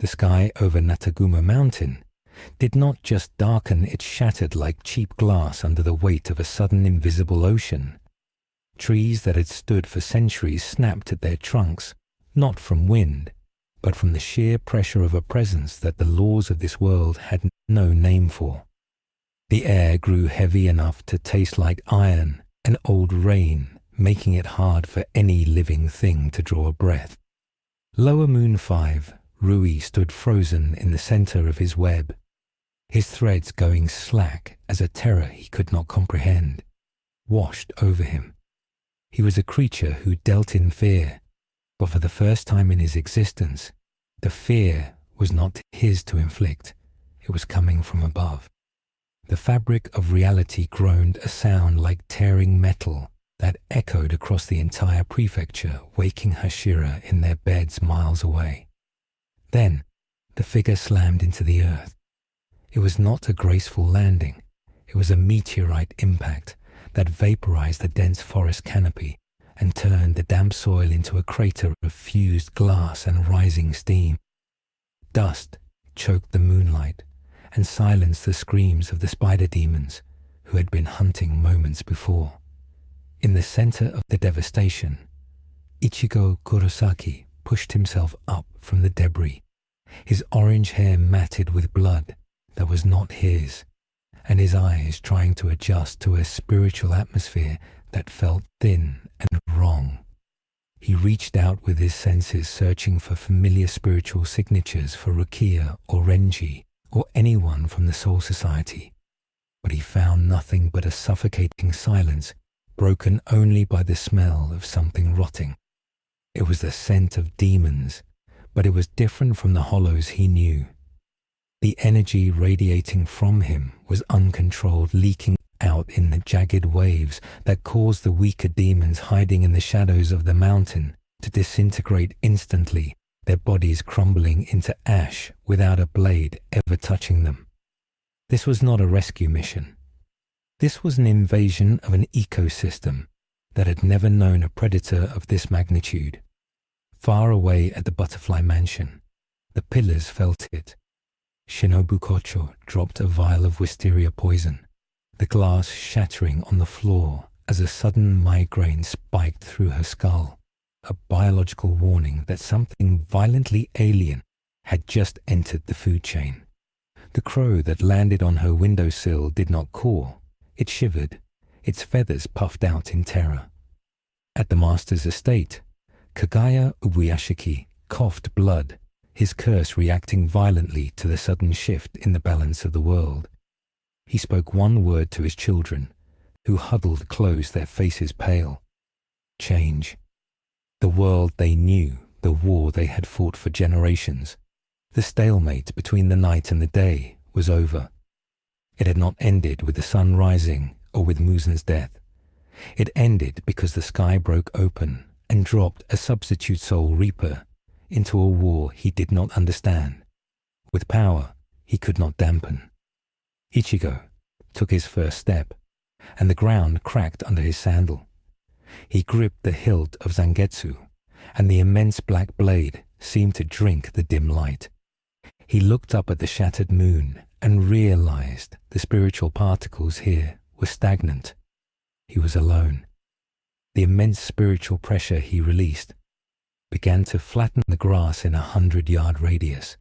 The sky over Natagumo Mountain did not just darken, it shattered like cheap glass under the weight of a sudden invisible ocean. Trees that had stood for centuries snapped at their trunks, not from wind, but from the sheer pressure of a presence that the laws of this world had no name for. The air grew heavy enough to taste like iron and old rain, making it hard for any living thing to draw a breath. Lower Moon 5, Rui stood frozen in the center of his web, his threads going slack as a terror he could not comprehend washed over him. He was a creature who dealt in fear, but for the first time in his existence, the fear was not his to inflict. It was coming from above. The fabric of reality groaned a sound like tearing metal that echoed across the entire prefecture, waking Hashira in their beds miles away. Then, the figure slammed into the earth. It was not a graceful landing. It was a meteorite impact that vaporized the dense forest canopy and turned the damp soil into a crater of fused glass and rising steam. Dust choked the moonlight and silenced the screams of the spider demons who had been hunting moments before. In the center of the devastation, Ichigo Kurosaki pushed himself up from the debris, his orange hair matted with blood that was not his, and his eyes trying to adjust to a spiritual atmosphere that felt thin and wrong. He reached out with his senses, searching for familiar spiritual signatures for Rukia or Renji or anyone from the Soul Society, but he found nothing but a suffocating silence broken only by the smell of something rotting. It was the scent of demons, but it was different from the hollows he knew. The energy radiating from him was uncontrolled, leaking out in the jagged waves that caused the weaker demons hiding in the shadows of the mountain to disintegrate instantly, their bodies crumbling into ash without a blade ever touching them. This was not a rescue mission. This was an invasion of an ecosystem that had never known a predator of this magnitude. Far away at the Butterfly Mansion, the pillars felt it. Shinobu Kocho dropped a vial of wisteria poison, the glass shattering on the floor as a sudden migraine spiked through her skull, a biological warning that something violently alien had just entered the food chain. The crow that landed on her windowsill did not caw. It shivered, its feathers puffed out in terror. At the master's estate, Kagaya Ubuyashiki coughed blood, his curse reacting violently to the sudden shift in the balance of the world. He spoke one word to his children, who huddled close, their faces pale. Change. The world they knew, the war they had fought for generations, the stalemate between the night and the day was over. It had not ended with the sun rising or with Muzan's death. It ended because the sky broke open and dropped a substitute soul reaper into a war he did not understand, with power he could not dampen. Ichigo took his first step, and the ground cracked under his sandal. He gripped the hilt of Zangetsu, and the immense black blade seemed to drink the dim light. He looked up at the shattered moon and realized the spiritual particles here were stagnant. He was alone. The immense spiritual pressure he released began to flatten the grass in 100-yard radius.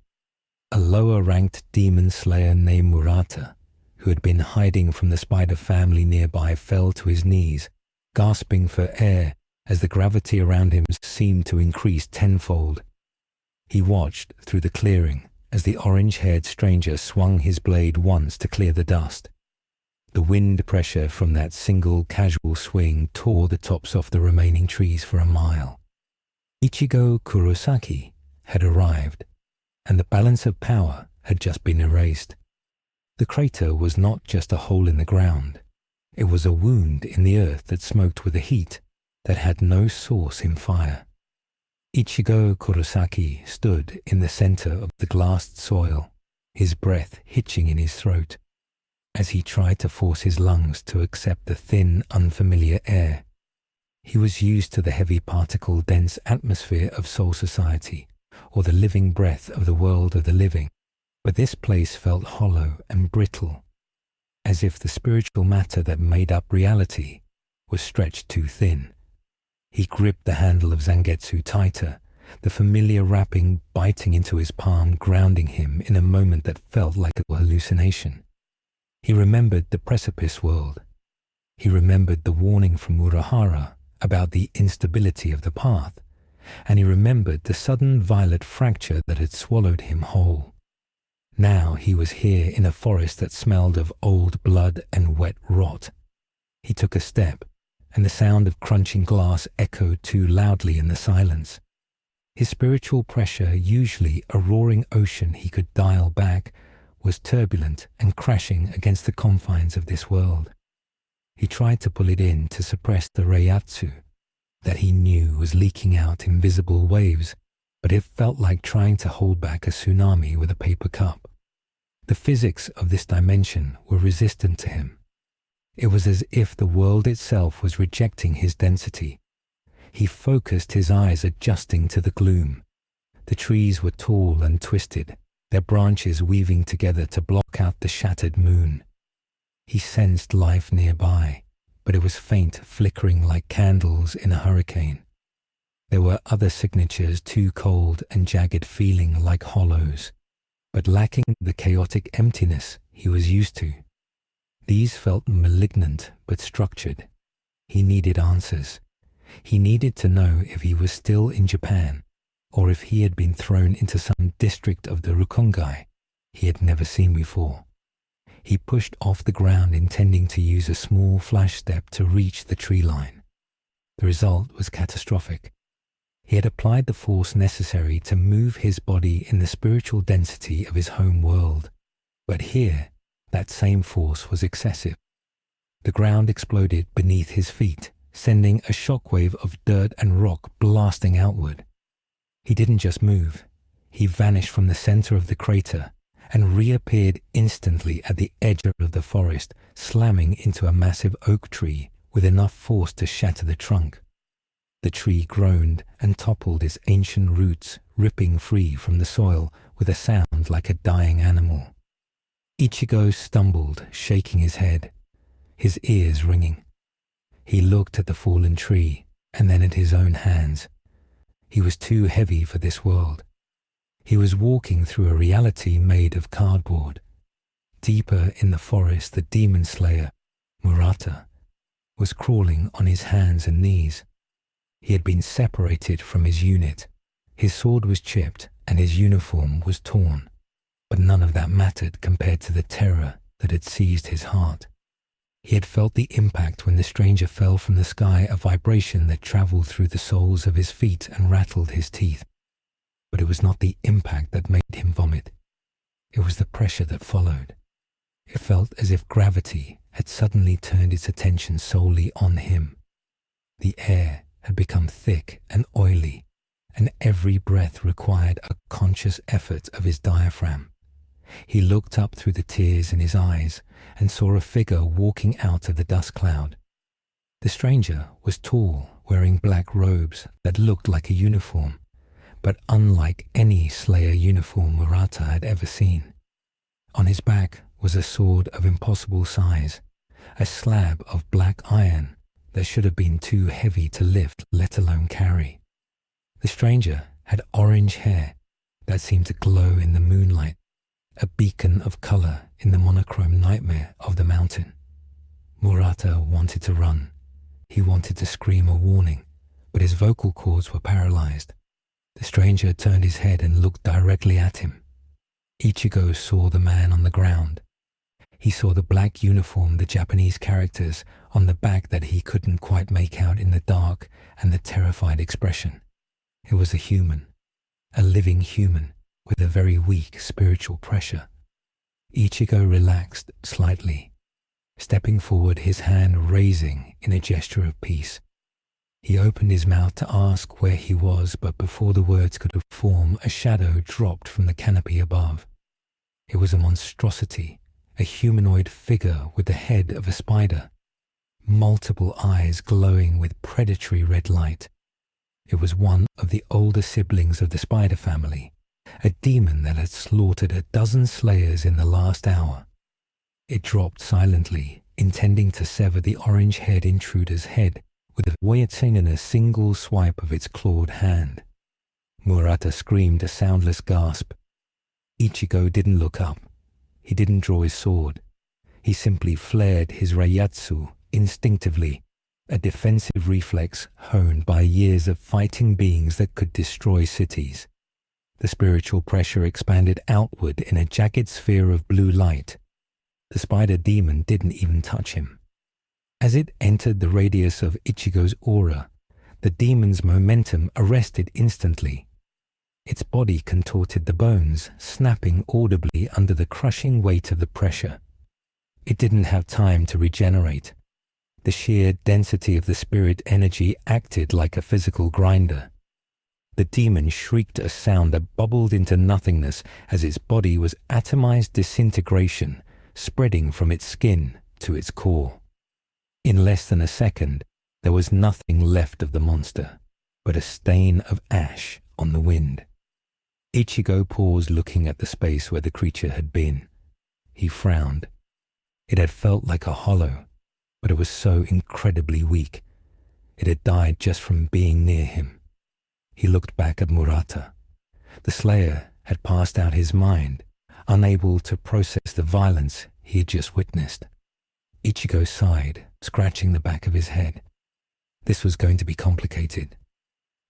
A lower-ranked demon slayer named Murata, who had been hiding from the spider family nearby, fell to his knees, gasping for air as the gravity around him seemed to increase tenfold. He watched through the clearing as the orange-haired stranger swung his blade once to clear the dust. The wind pressure from that single casual swing tore the tops off the remaining trees for a mile. Ichigo Kurosaki had arrived, and the balance of power had just been erased. The crater was not just a hole in the ground. It was a wound in the earth that smoked with a heat that had no source in fire. Ichigo Kurosaki stood in the center of the glassed soil, his breath hitching in his throat, as he tried to force his lungs to accept the thin, unfamiliar air. He was used to the heavy particle-dense atmosphere of Soul Society, or the living breath of the world of the living. But this place felt hollow and brittle, as if the spiritual matter that made up reality was stretched too thin. He gripped the handle of Zangetsu tighter, the familiar wrapping biting into his palm, grounding him in a moment that felt like a hallucination. He remembered the precipice world. He remembered the warning from Urahara about the instability of the path, and he remembered the sudden violet fracture that had swallowed him whole. Now he was here in a forest that smelled of old blood and wet rot. He took a step, and the sound of crunching glass echoed too loudly in the silence. His spiritual pressure, usually a roaring ocean he could dial back, was turbulent and crashing against the confines of this world. He tried to pull it in to suppress the reiatsu that he knew was leaking out in visible waves, but it felt like trying to hold back a tsunami with a paper cup. The physics of this dimension were resistant to him. It was as if the world itself was rejecting his density. He focused his eyes, adjusting to the gloom. The trees were tall and twisted, their branches weaving together to block out the shattered moon. He sensed life nearby, but it was faint, flickering like candles in a hurricane. There were other signatures, too cold and jagged, feeling like hollows, but lacking the chaotic emptiness he was used to. These felt malignant but structured. He needed answers. He needed to know if he was still in Japan, or if he had been thrown into some district of the Rukongai he had never seen before. He pushed off the ground, intending to use a small flash step to reach the tree line. The result was catastrophic. He had applied the force necessary to move his body in the spiritual density of his home world, but here, that same force was excessive. The ground exploded beneath his feet, sending a shockwave of dirt and rock blasting outward. He didn't just move. He vanished from the center of the crater and reappeared instantly at the edge of the forest, slamming into a massive oak tree with enough force to shatter the trunk. The tree groaned and toppled, its ancient roots ripping free from the soil with a sound like a dying animal. Ichigo stumbled, shaking his head, his ears ringing. He looked at the fallen tree and then at his own hands. He was too heavy for this world. He was walking through a reality made of cardboard. Deeper in the forest, the demon slayer, Murata, was crawling on his hands and knees. He had been separated from his unit. His sword was chipped and his uniform was torn. But none of that mattered compared to the terror that had seized his heart. He had felt the impact when the stranger fell from the sky, a vibration that traveled through the soles of his feet and rattled his teeth. But it was not the impact that made him vomit. It was the pressure that followed. It felt as if gravity had suddenly turned its attention solely on him. The air had become thick and oily, and every breath required a conscious effort of his diaphragm. He looked up through the tears in his eyes and saw a figure walking out of the dust cloud. The stranger was tall, wearing black robes that looked like a uniform, but unlike any Slayer uniform Murata had ever seen. On his back was a sword of impossible size, a slab of black iron that should have been too heavy to lift, let alone carry. The stranger had orange hair that seemed to glow in the moonlight, a beacon of color in the monochrome nightmare of the mountain. Murata wanted to run. He wanted to scream a warning, but his vocal cords were paralyzed. The stranger turned his head and looked directly at him. Ichigo saw the man on the ground. He saw the black uniform, the Japanese characters on the back that he couldn't quite make out in the dark, and the terrified expression. It was a human, a living human, with a very weak spiritual pressure. Ichigo relaxed slightly, stepping forward, his hand raising in a gesture of peace. He opened his mouth to ask where he was, but before the words could form, a shadow dropped from the canopy above. It was a monstrosity, a humanoid figure with the head of a spider, multiple eyes glowing with predatory red light. It was one of the older siblings of the spider family, a demon that had slaughtered a dozen slayers in the last hour. It dropped silently, intending to sever the orange-haired intruder's head with a reiatsu in a single swipe of its clawed hand. Murata screamed a soundless gasp. Ichigo didn't look up. He didn't draw his sword. He simply flared his reiatsu instinctively, a defensive reflex honed by years of fighting beings that could destroy cities. The spiritual pressure expanded outward in a jagged sphere of blue light. The spider demon didn't even touch him. As it entered the radius of Ichigo's aura, the demon's momentum arrested instantly. Its body contorted the bones, snapping audibly under the crushing weight of the pressure. It didn't have time to regenerate. The sheer density of the spirit energy acted like a physical grinder. The demon shrieked a sound that bubbled into nothingness as its body was atomized disintegration, spreading from its skin to its core. In less than a second, there was nothing left of the monster, but a stain of ash on the wind. Ichigo paused, looking at the space where the creature had been. He frowned. It had felt like a hollow, but it was so incredibly weak. It had died just from being near him. He looked back at Murata. The Slayer had passed out his mind, unable to process the violence he had just witnessed. Ichigo sighed, scratching the back of his head. This was going to be complicated.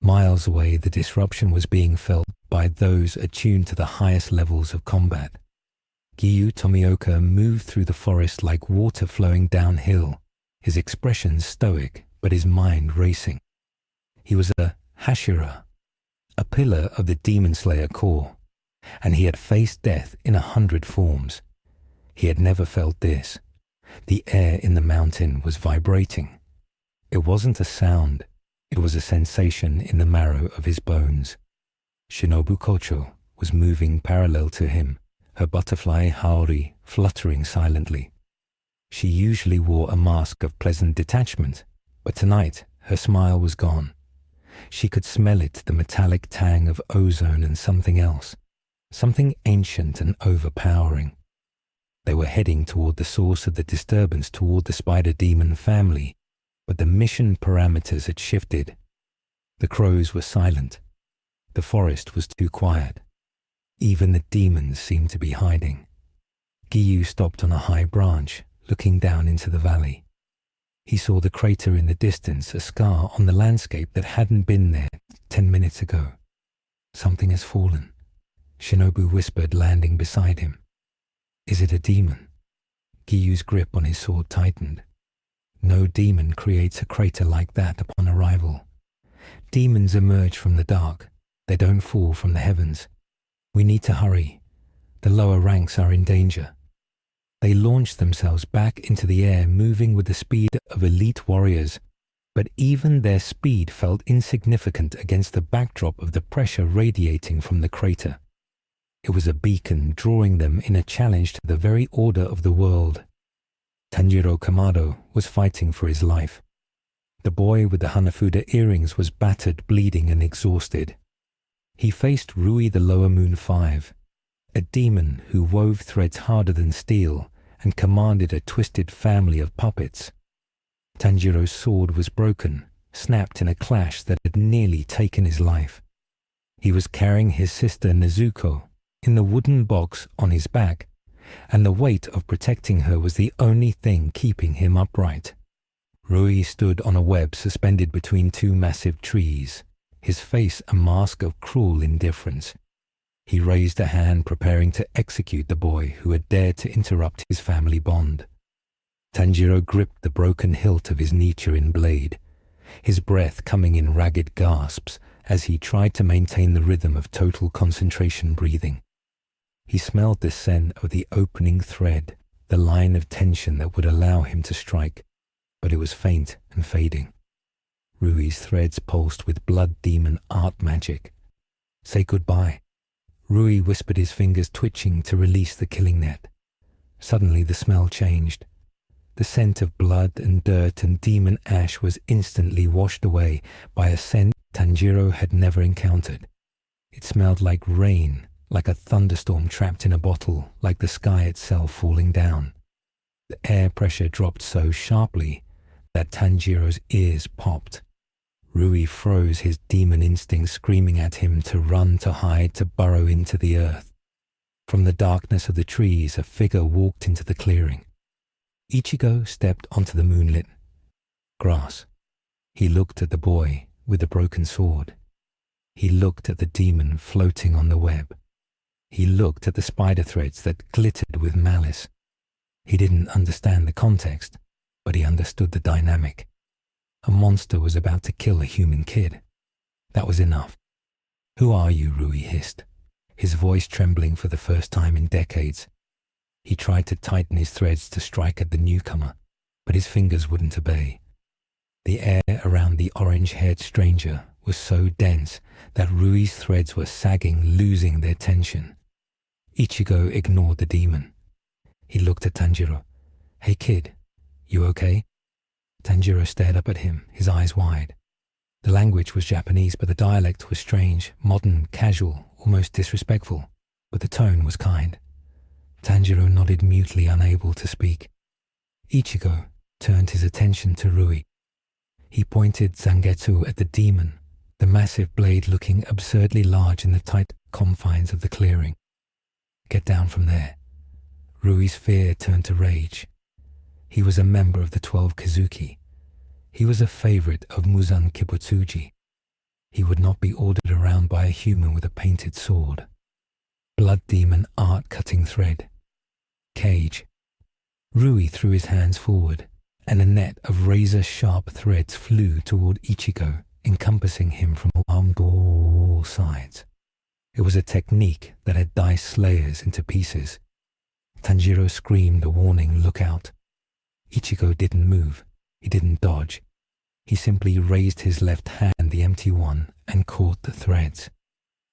Miles away, the disruption was being felt by those attuned to the highest levels of combat. Giyu Tomioka moved through the forest like water flowing downhill, his expression stoic but his mind racing. He was a Hashira, a pillar of the Demon Slayer core, and he had faced death in 100 forms. He had never felt this. The air in the mountain was vibrating. It wasn't a sound, it was a sensation in the marrow of his bones. Shinobu Kocho was moving parallel to him, her butterfly haori fluttering silently. She usually wore a mask of pleasant detachment, but tonight her smile was gone. She could smell it, the metallic tang of ozone and something else, something ancient and overpowering. They were heading toward the source of the disturbance, toward the spider demon family, but the mission parameters had shifted. The crows were silent. The forest was too quiet. Even the demons seemed to be hiding. Giyu stopped on a high branch, looking down into the valley. He saw the crater in the distance, a scar on the landscape that hadn't been there 10 minutes ago. Something has fallen, Shinobu whispered, landing beside him. Is it a demon? Giyu's grip on his sword tightened. No demon creates a crater like that upon arrival. Demons emerge from the dark. They don't fall from the heavens. We need to hurry. The lower ranks are in danger. They launched themselves back into the air, moving with the speed of elite warriors, but even their speed felt insignificant against the backdrop of the pressure radiating from the crater. It was a beacon drawing them in a challenge to the very order of the world. Tanjiro Kamado was fighting for his life. The boy with the Hanafuda earrings was battered, bleeding, and exhausted. He faced Rui the Lower Moon 5, a demon who wove threads harder than steel and commanded a twisted family of puppets. Tanjiro's sword was broken, snapped in a clash that had nearly taken his life. He was carrying his sister Nezuko in the wooden box on his back, and the weight of protecting her was the only thing keeping him upright. Rui stood on a web suspended between two massive trees, his face a mask of cruel indifference. He raised a hand, preparing to execute the boy who had dared to interrupt his family bond. Tanjiro gripped the broken hilt of his Nichiren blade, his breath coming in ragged gasps as he tried to maintain the rhythm of total concentration breathing. He smelled the scent of the opening thread, the line of tension that would allow him to strike, but it was faint and fading. Rui's threads pulsed with blood demon art magic. Say goodbye. Rui whispered, his fingers twitching to release the killing net. Suddenly the smell changed. The scent of blood and dirt and demon ash was instantly washed away by a scent Tanjiro had never encountered. It smelled like rain, like a thunderstorm trapped in a bottle, like the sky itself falling down. The air pressure dropped so sharply that Tanjiro's ears popped. Rui froze, his demon instinct screaming at him to run, to hide, to burrow into the earth. From the darkness of the trees, a figure walked into the clearing. Ichigo stepped onto the moonlit grass. He looked at the boy with the broken sword. He looked at the demon floating on the web. He looked at the spider threads that glittered with malice. He didn't understand the context, but he understood the dynamic. A monster was about to kill a human kid. That was enough. "Who are you?" Rui hissed, his voice trembling for the first time in decades. He tried to tighten his threads to strike at the newcomer, but his fingers wouldn't obey. The air around the orange-haired stranger was so dense that Rui's threads were sagging, losing their tension. Ichigo ignored the demon. He looked at Tanjiro. "Hey kid, you okay?" Tanjiro stared up at him, his eyes wide. The language was Japanese, but the dialect was strange, modern, casual, almost disrespectful, but the tone was kind. Tanjiro nodded mutely, unable to speak. Ichigo turned his attention to Rui. He pointed Zangetsu at the demon, the massive blade looking absurdly large in the tight confines of the clearing. "Get down from there." Rui's fear turned to rage. He was a member of the 12 Kizuki. He was a favorite of Muzan Kibutsuji. He would not be ordered around by a human with a painted sword. Blood demon art cutting thread. Cage. Rui threw his hands forward, and a net of razor-sharp threads flew toward Ichigo, encompassing him from all sides. It was a technique that had diced slayers into pieces. Tanjiro screamed a warning, "Look out." Ichigo didn't move. He didn't dodge. He simply raised his left hand, the empty one, and caught the threads.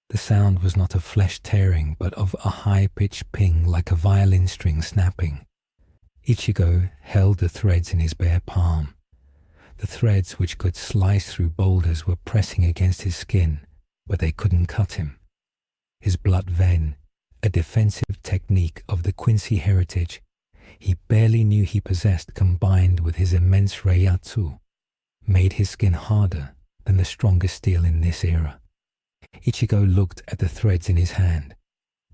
The sound was not of flesh tearing, but of a high-pitched ping like a violin string snapping. Ichigo held the threads in his bare palm. The threads which could slice through boulders were pressing against his skin, but they couldn't cut him. His blood vein, a defensive technique of the Quincy heritage, he barely knew he possessed, combined with his immense reiatsu, made his skin harder than the strongest steel in this era. Ichigo looked at the threads in his hand.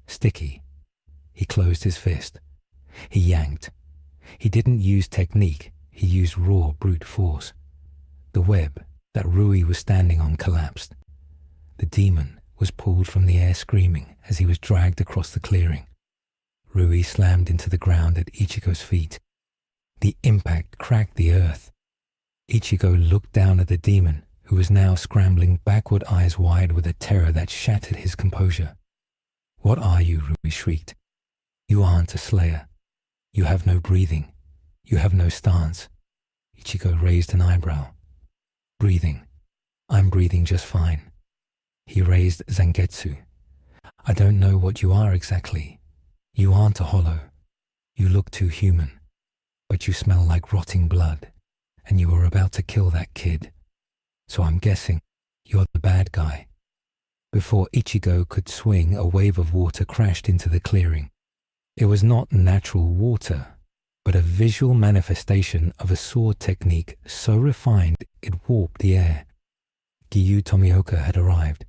Sticky. He closed his fist. He yanked. He didn't use technique, he used raw brute force. The web that Rui was standing on collapsed. The demon was pulled from the air screaming as he was dragged across the clearing. Rui slammed into the ground at Ichigo's feet. The impact cracked the earth. Ichigo looked down at the demon, who was now scrambling backward, eyes wide with a terror that shattered his composure. "What are you?" Rui shrieked. "You aren't a slayer. You have no breathing. You have no stance." Ichigo raised an eyebrow. "Breathing. I'm breathing just fine." He raised Zangetsu. "I don't know what you are exactly. You aren't a hollow. You look too human. But you smell like rotting blood, and you were about to kill that kid. So I'm guessing you're the bad guy." Before Ichigo could swing, a wave of water crashed into the clearing. It was not natural water, but a visual manifestation of a sword technique so refined it warped the air. Giyu Tomioka had arrived.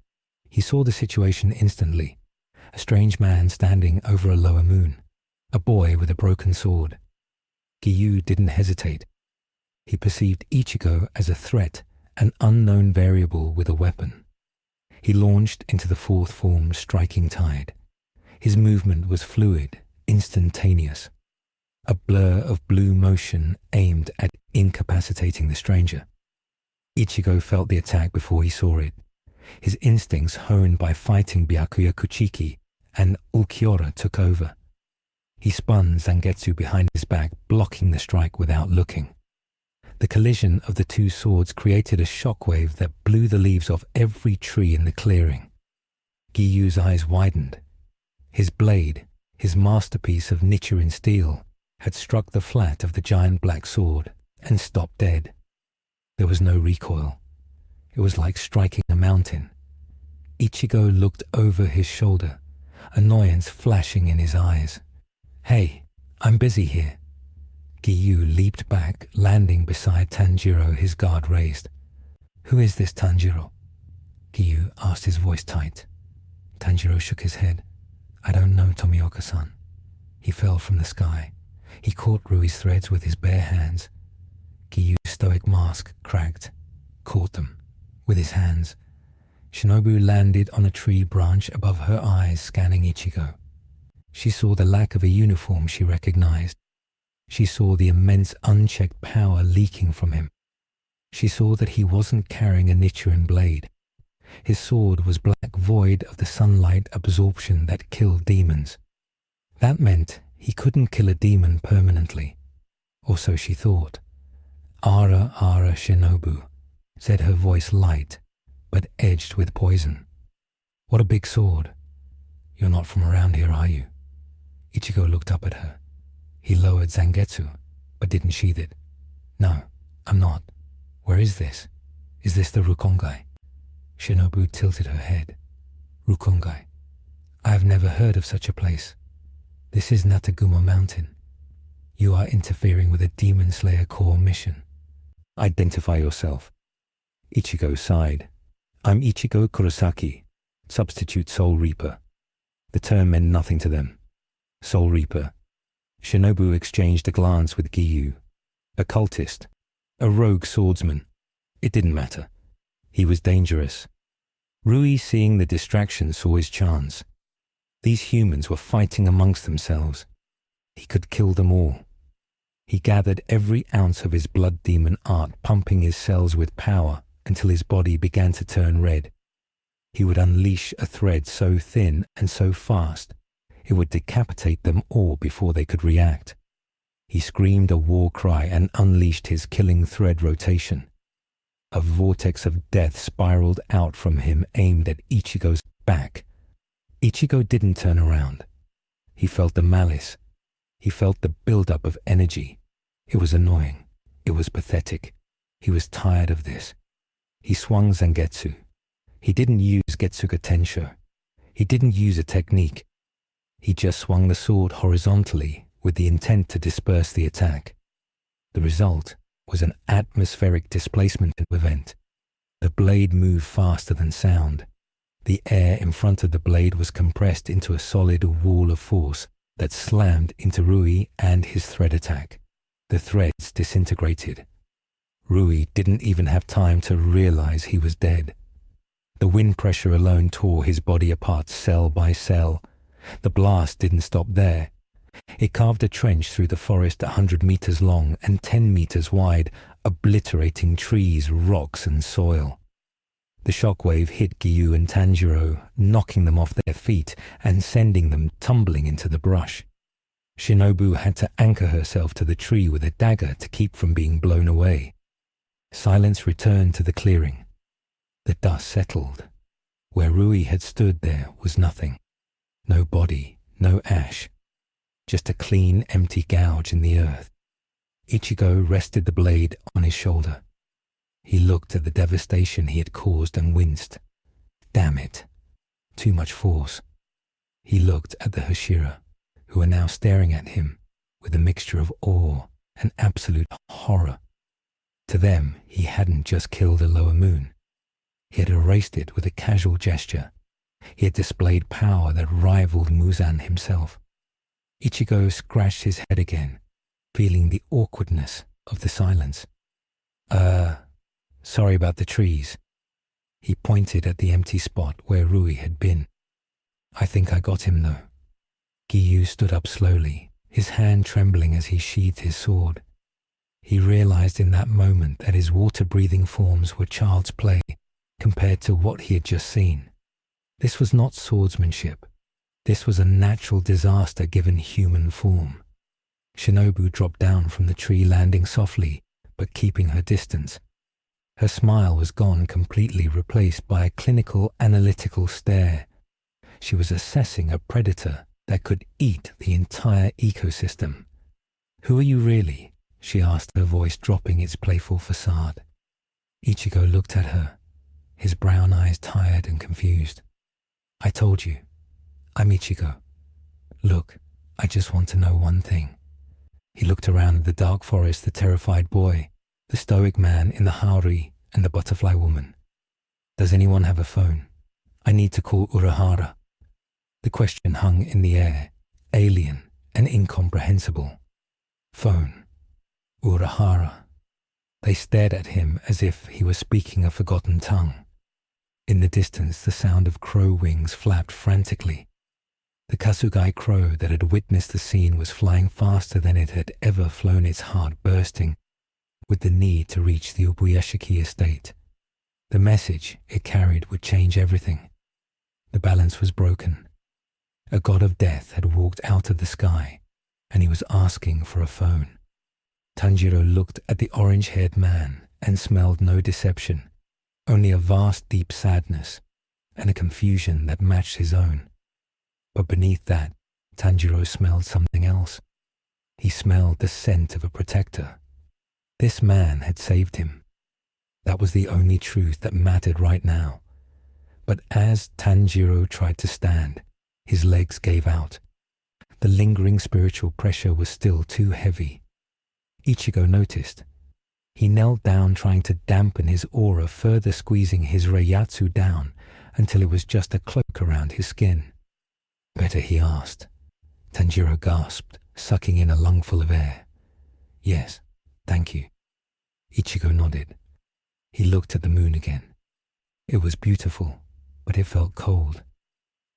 He saw the situation instantly. A strange man standing over a lower moon. A boy with a broken sword. Giyu didn't hesitate. He perceived Ichigo as a threat, an unknown variable with a weapon. He launched into the fourth form, striking tide. His movement was fluid, instantaneous. A blur of blue motion aimed at incapacitating the stranger. Ichigo felt the attack before he saw it. His instincts, honed by fighting Byakuya Kuchiki and Ulquiorra, took over. He spun Zangetsu behind his back, blocking the strike without looking. The collision of the two swords created a shockwave that blew the leaves off every tree in the clearing. Giyu's eyes widened. His blade, his masterpiece of Nichiren steel, had struck the flat of the giant black sword and stopped dead. There was no recoil. It was like striking a mountain. Ichigo looked over his shoulder, annoyance flashing in his eyes. "Hey, I'm busy here." Giyu leaped back, landing beside Tanjiro, his guard raised. "Who is this Tanjiro?" Giyu asked, his voice tight. Tanjiro shook his head. "I don't know, Tomioka-san." He fell from the sky. He caught Rui's threads with his bare hands. Giyu's stoic mask cracked, caught them with his hands. Shinobu landed on a tree branch above her eyes, scanning Ichigo. She saw the lack of a uniform she recognized. She saw the immense unchecked power leaking from him. She saw that he wasn't carrying a Nichiren blade. His sword was black, void of the sunlight absorption that killed demons. That meant he couldn't kill a demon permanently, or so she thought. "Ara Ara Shinobu," said her voice light, but edged with poison. "What a big sword. You're not from around here, are you?" Ichigo looked up at her. He lowered Zangetsu, but didn't sheath it. "No, I'm not. Where is this? Is this the Rukongai?" Shinobu tilted her head. "Rukongai? I have never heard of such a place. This is Natagumo Mountain. You are interfering with a Demon Slayer Corps mission. Identify yourself." Ichigo sighed. "I'm Ichigo Kurosaki, substitute Soul Reaper." The term meant nothing to them. Soul Reaper. Shinobu exchanged a glance with Giyu. A cultist. A rogue swordsman. It didn't matter. He was dangerous. Rui, seeing the distraction, saw his chance. These humans were fighting amongst themselves. He could kill them all. He gathered every ounce of his blood demon art, pumping his cells with power until his body began to turn red. He would unleash a thread so thin and so fast, it would decapitate them all before they could react. He screamed a war cry and unleashed his killing thread rotation. A vortex of death spiraled out from him, aimed at Ichigo's back. Ichigo didn't turn around. He felt the malice. He felt the build-up of energy. It was annoying. It was pathetic. He was tired of this. He swung Zangetsu. He didn't use Getsuga Tensho. He didn't use a technique. He just swung the sword horizontally with the intent to disperse the attack. The result was an atmospheric displacement event. The blade moved faster than sound. The air in front of the blade was compressed into a solid wall of force that slammed into Rui and his thread attack. The threads disintegrated. Rui didn't even have time to realize he was dead. The wind pressure alone tore his body apart cell by cell. The blast didn't stop there. It carved a trench through the forest 100 meters long and 10 meters wide, obliterating trees, rocks, and soil. The shockwave hit Giyu and Tanjiro, knocking them off their feet and sending them tumbling into the brush. Shinobu had to anchor herself to the tree with a dagger to keep from being blown away. Silence returned to the clearing. The dust settled. Where Rui had stood, there was nothing. No body, no ash. Just a clean, empty gouge in the earth. Ichigo rested the blade on his shoulder. He looked at the devastation he had caused and winced. Damn it. Too much force. He looked at the Hashira, who were now staring at him with a mixture of awe and absolute horror. To them, he hadn't just killed a lower moon. He had erased it with a casual gesture. He had displayed power that rivaled Muzan himself. Ichigo scratched his head again, feeling the awkwardness of the silence. Sorry about the trees." He pointed at the empty spot where Rui had been. "I think I got him, though." Giyu stood up slowly, his hand trembling as he sheathed his sword. He realized in that moment that his water-breathing forms were child's play compared to what he had just seen. This was not swordsmanship. This was a natural disaster given human form. Shinobu dropped down from the tree, landing softly, but keeping her distance. Her smile was gone, completely replaced by a clinical, analytical stare. She was assessing a predator that could eat the entire ecosystem. "Who are you really?" she asked, her voice dropping its playful facade. Ichigo looked at her. his brown eyes tired and confused. "I told you. I'm Ichigo. Look, I just want to know one thing." He looked around at the dark forest, the terrified boy, the stoic man in the haori, and the butterfly woman. "Does anyone have a phone? I need to call Urahara." The question hung in the air, alien and incomprehensible. Phone. Urahara. They stared at him as if he was speaking a forgotten tongue. In the distance, the sound of crow wings flapped frantically. The Kasugai crow that had witnessed the scene was flying faster than it had ever flown, its heart bursting with the need to reach the Ubuyashiki estate. The message it carried would change everything. The balance was broken. A god of death had walked out of the sky, and he was asking for a phone. Tanjiro looked at the orange-haired man and smelled no deception, only a vast deep sadness and a confusion that matched his own. But beneath that, Tanjiro smelled something else. He smelled the scent of a protector. This man had saved him. That was the only truth that mattered right now. But as Tanjiro tried to stand, his legs gave out. The lingering spiritual pressure was still too heavy. Ichigo noticed. He knelt down, trying to dampen his aura, further squeezing his reiatsu down until it was just a cloak around his skin. "Better?" he asked. Tanjiro gasped, sucking in a lungful of air. "Yes, thank you." Ichigo nodded. He looked at the moon again. It was beautiful, but it felt cold.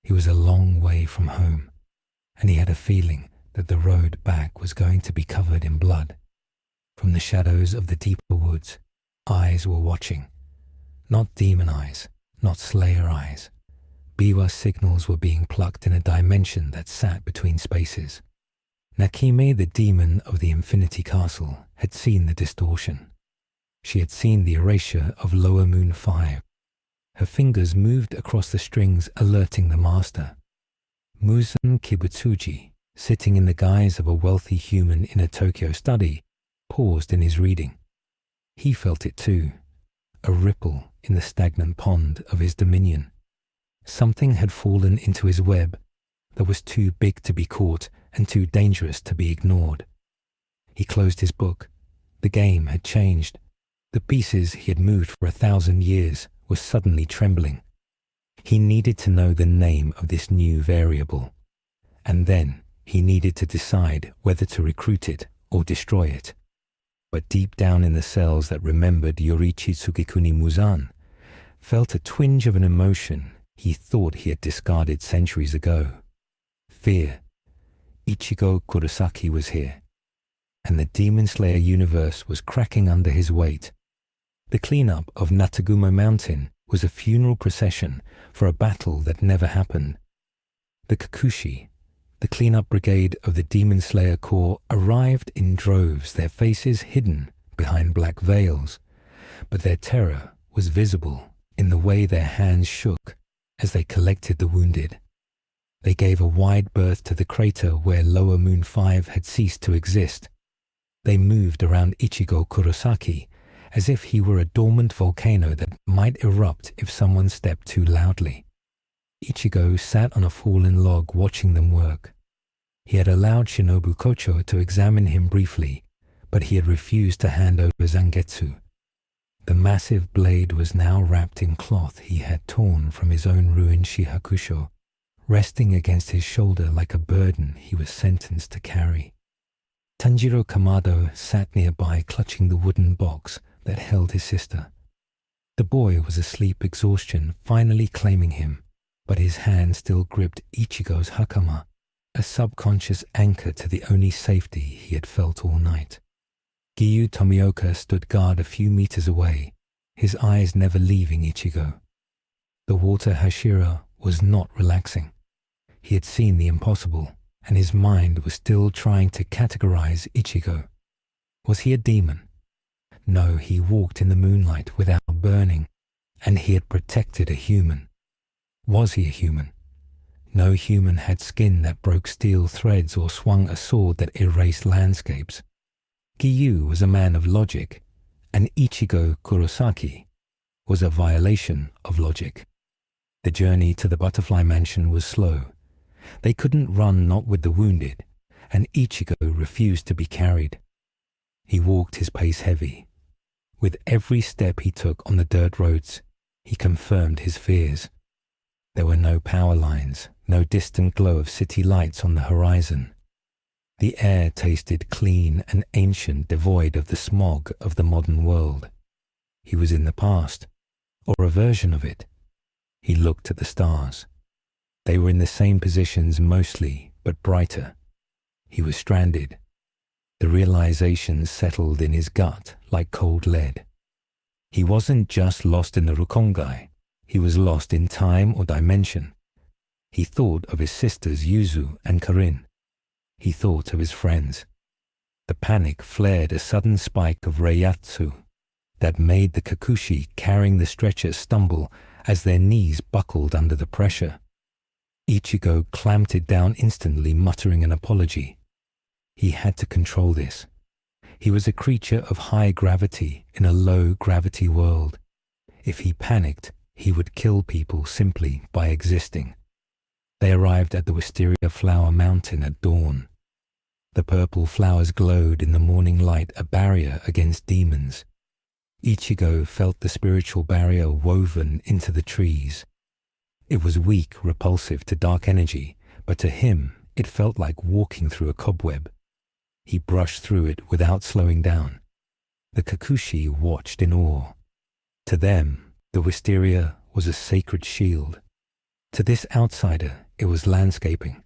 He was a long way from home, and he had a feeling that the road back was going to be covered in blood. From the shadows of the deeper woods, eyes were watching. Not demon eyes, not slayer eyes. Biwa signals were being plucked in a dimension that sat between spaces. Nakime, the demon of the Infinity Castle, had seen the distortion. She had seen the erasure of Lower Moon 5. Her fingers moved across the strings, alerting the master. Muzan Kibutsuji, sitting in the guise of a wealthy human in a Tokyo study, paused in his reading. He felt it too, a ripple in the stagnant pond of his dominion. Something had fallen into his web that was too big to be caught and too dangerous to be ignored. He closed his book. The game had changed. The pieces he had moved for 1,000 years were suddenly trembling. He needed to know the name of this new variable, and then he needed to decide whether to recruit it or destroy it. But deep down in the cells that remembered Yoriichi Tsugikuni Muzan, felt a twinge of an emotion he thought he had discarded centuries ago. Fear. Ichigo Kurosaki was here, and the Demon Slayer universe was cracking under his weight. The cleanup of Natagumo Mountain was a funeral procession for a battle that never happened. The Kokushi, the cleanup brigade of the Demon Slayer Corps, arrived in droves, their faces hidden behind black veils, but their terror was visible in the way their hands shook as they collected the wounded. They gave a wide berth to the crater where Lower Moon 5 had ceased to exist. They moved around Ichigo Kurosaki as if he were a dormant volcano that might erupt if someone stepped too loudly. Ichigo sat on a fallen log watching them work. He had allowed Shinobu Kocho to examine him briefly, but he had refused to hand over Zangetsu. The massive blade was now wrapped in cloth he had torn from his own ruined Shihakusho, resting against his shoulder like a burden he was sentenced to carry. Tanjiro Kamado sat nearby, clutching the wooden box that held his sister. The boy was asleep, exhaustion finally claiming him, but his hand still gripped Ichigo's hakama, a subconscious anchor to the only safety he had felt all night. Giyu Tomioka stood guard a few meters away, his eyes never leaving Ichigo. The water Hashira was not relaxing. He had seen the impossible, and his mind was still trying to categorize Ichigo. Was he a demon? No, he walked in the moonlight without burning, and he had protected a human. Was he a human? No human had skin that broke steel threads or swung a sword that erased landscapes. Giyu was a man of logic, and Ichigo Kurosaki was a violation of logic. The journey to the butterfly mansion was slow. They couldn't run not with the wounded, and Ichigo refused to be carried. He walked his pace heavy. With every step he took on the dirt roads, he confirmed his fears. There were no power lines, no distant glow of city lights on the horizon. The air tasted clean and ancient, devoid of the smog of the modern world. He was in the past, or a version of it. He looked at the stars. They were in the same positions mostly, but brighter. He was stranded. The realization settled in his gut like cold lead. He wasn't just lost in the Rukongai. He was lost in time or dimension. He thought of his sisters Yuzu and Karin. He thought of his friends. The panic flared a sudden spike of reiatsu that made the Kokushi carrying the stretcher stumble as their knees buckled under the pressure. Ichigo clamped it down instantly, muttering an apology. He had to control this. He was a creature of high gravity in a low gravity world. If he panicked, he would kill people simply by existing. They arrived at the Wisteria Flower Mountain at dawn. The purple flowers glowed in the morning light, a barrier against demons. Ichigo felt the spiritual barrier woven into the trees. It was weak, repulsive to dark energy, but to him it felt like walking through a cobweb. He brushed through it without slowing down. The Kokushi watched in awe. To them, the wisteria was a sacred shield. To this outsider, it was landscaping.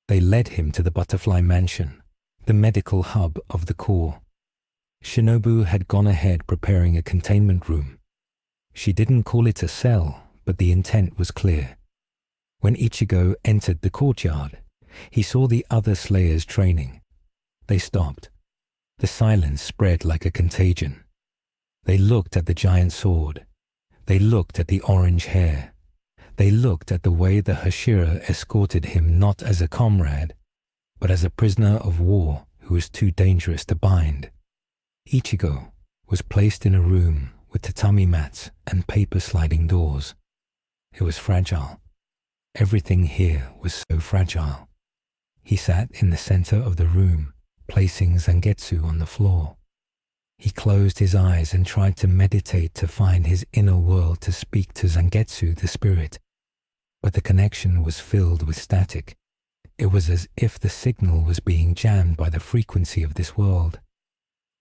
They led him to the butterfly mansion, the medical hub of the core. Shinobu had gone ahead preparing a containment room. She didn't call it a cell, but the intent was clear. When Ichigo entered the courtyard, he saw the other slayers training. They stopped. The silence spread like a contagion. They looked at the giant sword. They looked at the orange hair. They looked at the way the Hashira escorted him not as a comrade, but as a prisoner of war who was too dangerous to bind. Ichigo was placed in a room with tatami mats and paper sliding doors. It was fragile. Everything here was so fragile. He sat in the center of the room, placing Zangetsu on the floor. He closed his eyes and tried to meditate to find his inner world to speak to Zangetsu, the spirit. But the connection was filled with static. It was as if the signal was being jammed by the frequency of this world.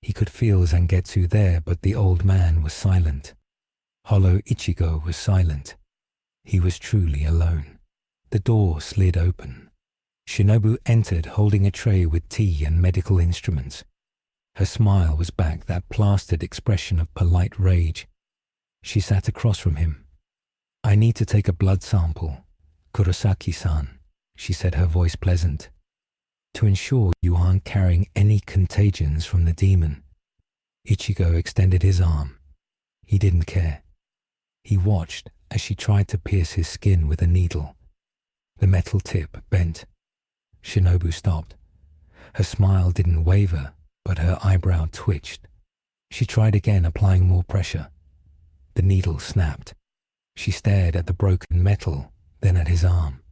He could feel Zangetsu there, but the old man was silent. Hollow Ichigo was silent. He was truly alone. The door slid open. Shinobu entered holding a tray with tea and medical instruments. Her smile was back, that plastered expression of polite rage. She sat across from him. "I need to take a blood sample, Kurosaki-san," she said, her voice pleasant, "to ensure you aren't carrying any contagions from the demon." Ichigo extended his arm. He didn't care. He watched as she tried to pierce his skin with a needle. The metal tip bent. Shinobu stopped. Her smile didn't waver, but her eyebrow twitched. She tried again, applying more pressure. The needle snapped. She stared at the broken metal, then at his arm.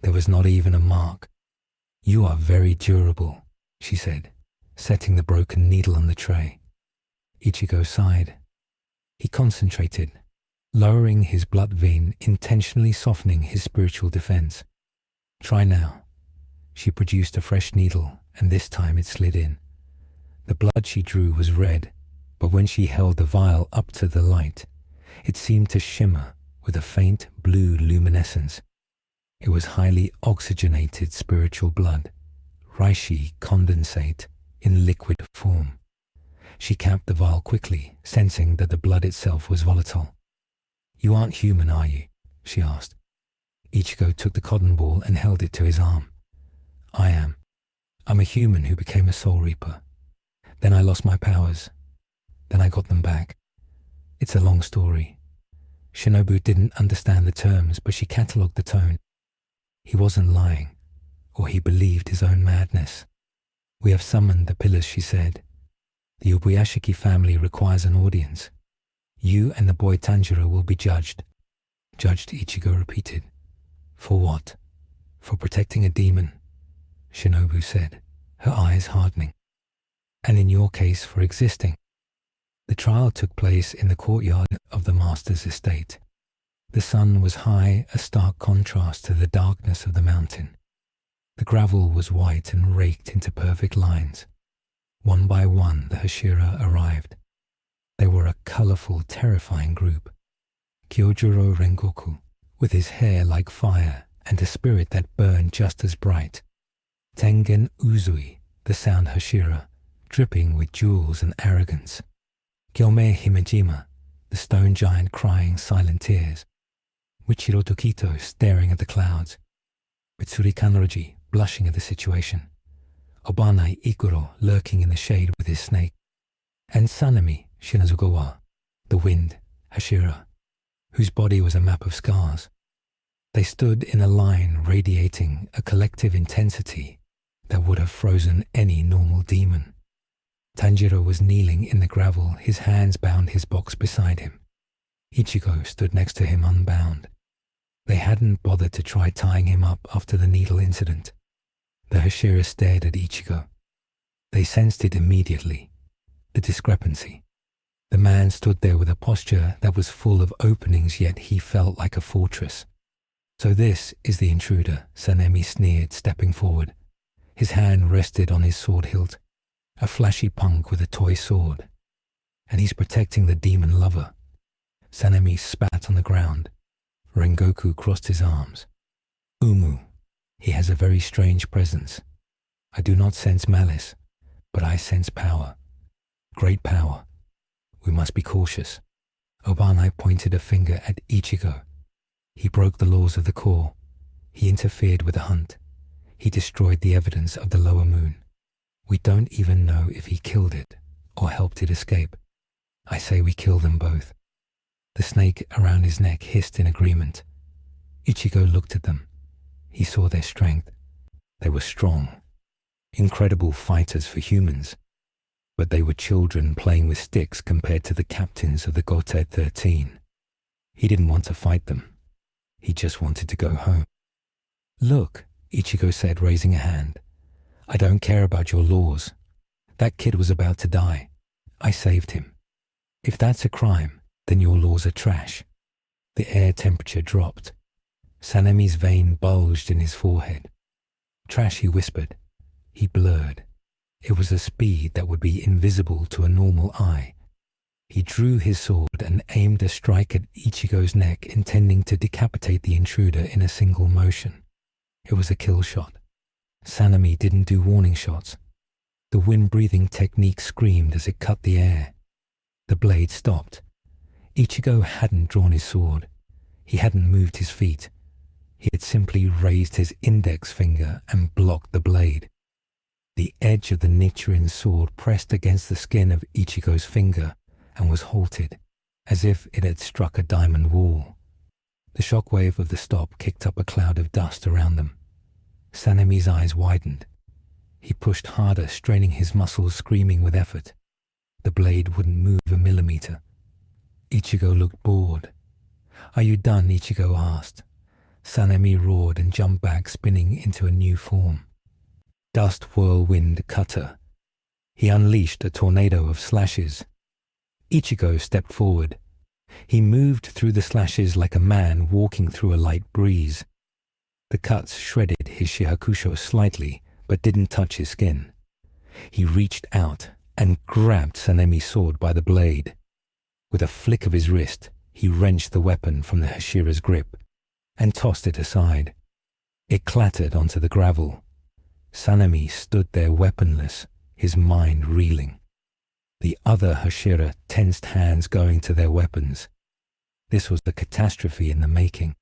There was not even a mark. "You are very durable," she said, setting the broken needle on the tray. Ichigo sighed. He concentrated, lowering his blood vein, intentionally softening his spiritual defense. "Try now." She produced a fresh needle, and this time it slid in. The blood she drew was red, but when she held the vial up to the light, it seemed to shimmer with a faint blue luminescence. It was highly oxygenated spiritual blood, reishi condensate in liquid form. She capped the vial quickly, sensing that the blood itself was volatile. "You aren't human, are you?" she asked. Ichigo took the cotton ball and held it to his arm. "I am. I'm a human who became a soul reaper. Then I lost my powers. Then I got them back. It's a long story." Shinobu didn't understand the terms, but she catalogued the tone. He wasn't lying, or he believed his own madness. "We have summoned the pillars," she said. "The Ubuyashiki family requires an audience. You and the boy Tanjiro will be judged. Judged, Ichigo repeated. For what? For protecting a demon, Shinobu said, her eyes hardening. And in your case, for existing. The trial took place in the courtyard of the master's estate. The sun was high, a stark contrast to the darkness of the mountain. The gravel was white and raked into perfect lines. One by one, the Hashira arrived. They were a colorful, terrifying group. Kyojuro Rengoku, with his hair like fire and a spirit that burned just as bright. Tengen Uzui, the sound Hashira, dripping with jewels and arrogance. Gyome Himejima, the stone giant crying silent tears. Wichiro Tokito staring at the clouds. Mitsuri Kanroji blushing at the situation. Obanai Ikuro lurking in the shade with his snake. And Sanemi Shinazugawa, the wind, Hashira, whose body was a map of scars. They stood in a line radiating a collective intensity that would have frozen any normal demon. Tanjiro was kneeling in the gravel, his hands bound his box beside him. Ichigo stood next to him unbound. They hadn't bothered to try tying him up after the needle incident. The Hashira stared at Ichigo. They sensed it immediately, the discrepancy. The man stood there with a posture that was full of openings, yet he felt like a fortress. So this is the intruder, Sanemi sneered, stepping forward. His hand rested on his sword hilt, a flashy punk with a toy sword. And he's protecting the demon lover. Sanemi spat on the ground. Rengoku crossed his arms. Umu, he has a very strange presence. I do not sense malice, but I sense power. Great power. We must be cautious. Obanai pointed a finger at Ichigo. He broke the laws of the core. He interfered with the hunt. He destroyed the evidence of the lower moon. We don't even know if he killed it or helped it escape. I say we kill them both. The snake around his neck hissed in agreement. Ichigo looked at them. He saw their strength. They were strong, incredible fighters for humans, but they were children playing with sticks compared to the captains of the Gote 13. He didn't want to fight them. He just wanted to go home. Look, Ichigo said, raising a hand. I don't care about your laws. That kid was about to die. I saved him. If that's a crime, then your laws are trash. The air temperature dropped. Sanemi's vein bulged in his forehead. Trash, he whispered. He blurred. It was a speed that would be invisible to a normal eye. He drew his sword and aimed a strike at Ichigo's neck, intending to decapitate the intruder in a single motion. It was a kill shot. Sanemi didn't do warning shots. The wind-breathing technique screamed as it cut the air. The blade stopped. Ichigo hadn't drawn his sword. He hadn't moved his feet. He had simply raised his index finger and blocked the blade. The edge of the Nichiren sword pressed against the skin of Ichigo's finger and was halted, as if it had struck a diamond wall. The shockwave of the stop kicked up a cloud of dust around them. Sanemi's eyes widened. He pushed harder, straining his muscles, screaming with effort. The blade wouldn't move a millimeter. Ichigo looked bored. Are you done? Ichigo asked. Sanemi roared and jumped back, spinning into a new form. Dust whirlwind cutter. He unleashed a tornado of slashes. Ichigo stepped forward. He moved through the slashes like a man walking through a light breeze. The cuts shredded his shihakusho slightly, but didn't touch his skin. He reached out and grabbed Sanemi's sword by the blade. With a flick of his wrist, he wrenched the weapon from the Hashira's grip and tossed it aside. It clattered onto the gravel. Sanemi stood there weaponless, his mind reeling. The other Hashira tensed hands going to their weapons. This was the catastrophe in the making.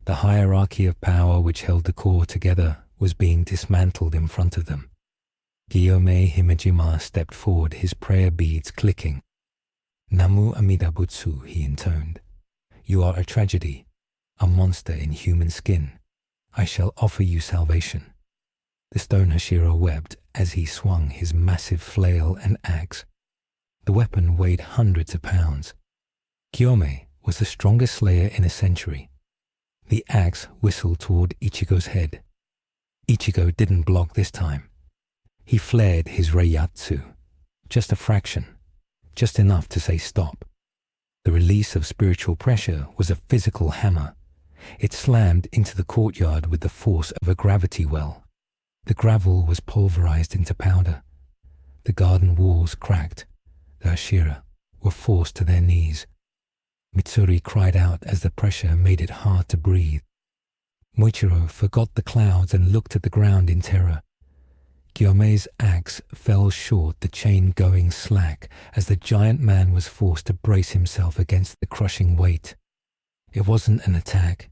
The hierarchy of power which held the core together was being dismantled in front of them. Gyome Himejima stepped forward, his prayer beads clicking. Namu Amida Butsu, he intoned. You are a tragedy, a monster in human skin. I shall offer you salvation. The stone Hashira wept as he swung his massive flail and axe. The weapon weighed hundreds of pounds. Gyome was the strongest slayer in a century. The axe whistled toward Ichigo's head. Ichigo didn't block this time. He flared his reiatsu, just a fraction, just enough to say stop. The release of spiritual pressure was a physical hammer. It slammed into the courtyard with the force of a gravity well. The gravel was pulverized into powder. The garden walls cracked. The Hashira were forced to their knees. Mitsuri cried out as the pressure made it hard to breathe. Moichiro forgot the clouds and looked at the ground in terror. Gyome's axe fell short, the chain going slack as the giant man was forced to brace himself against the crushing weight. It wasn't an attack.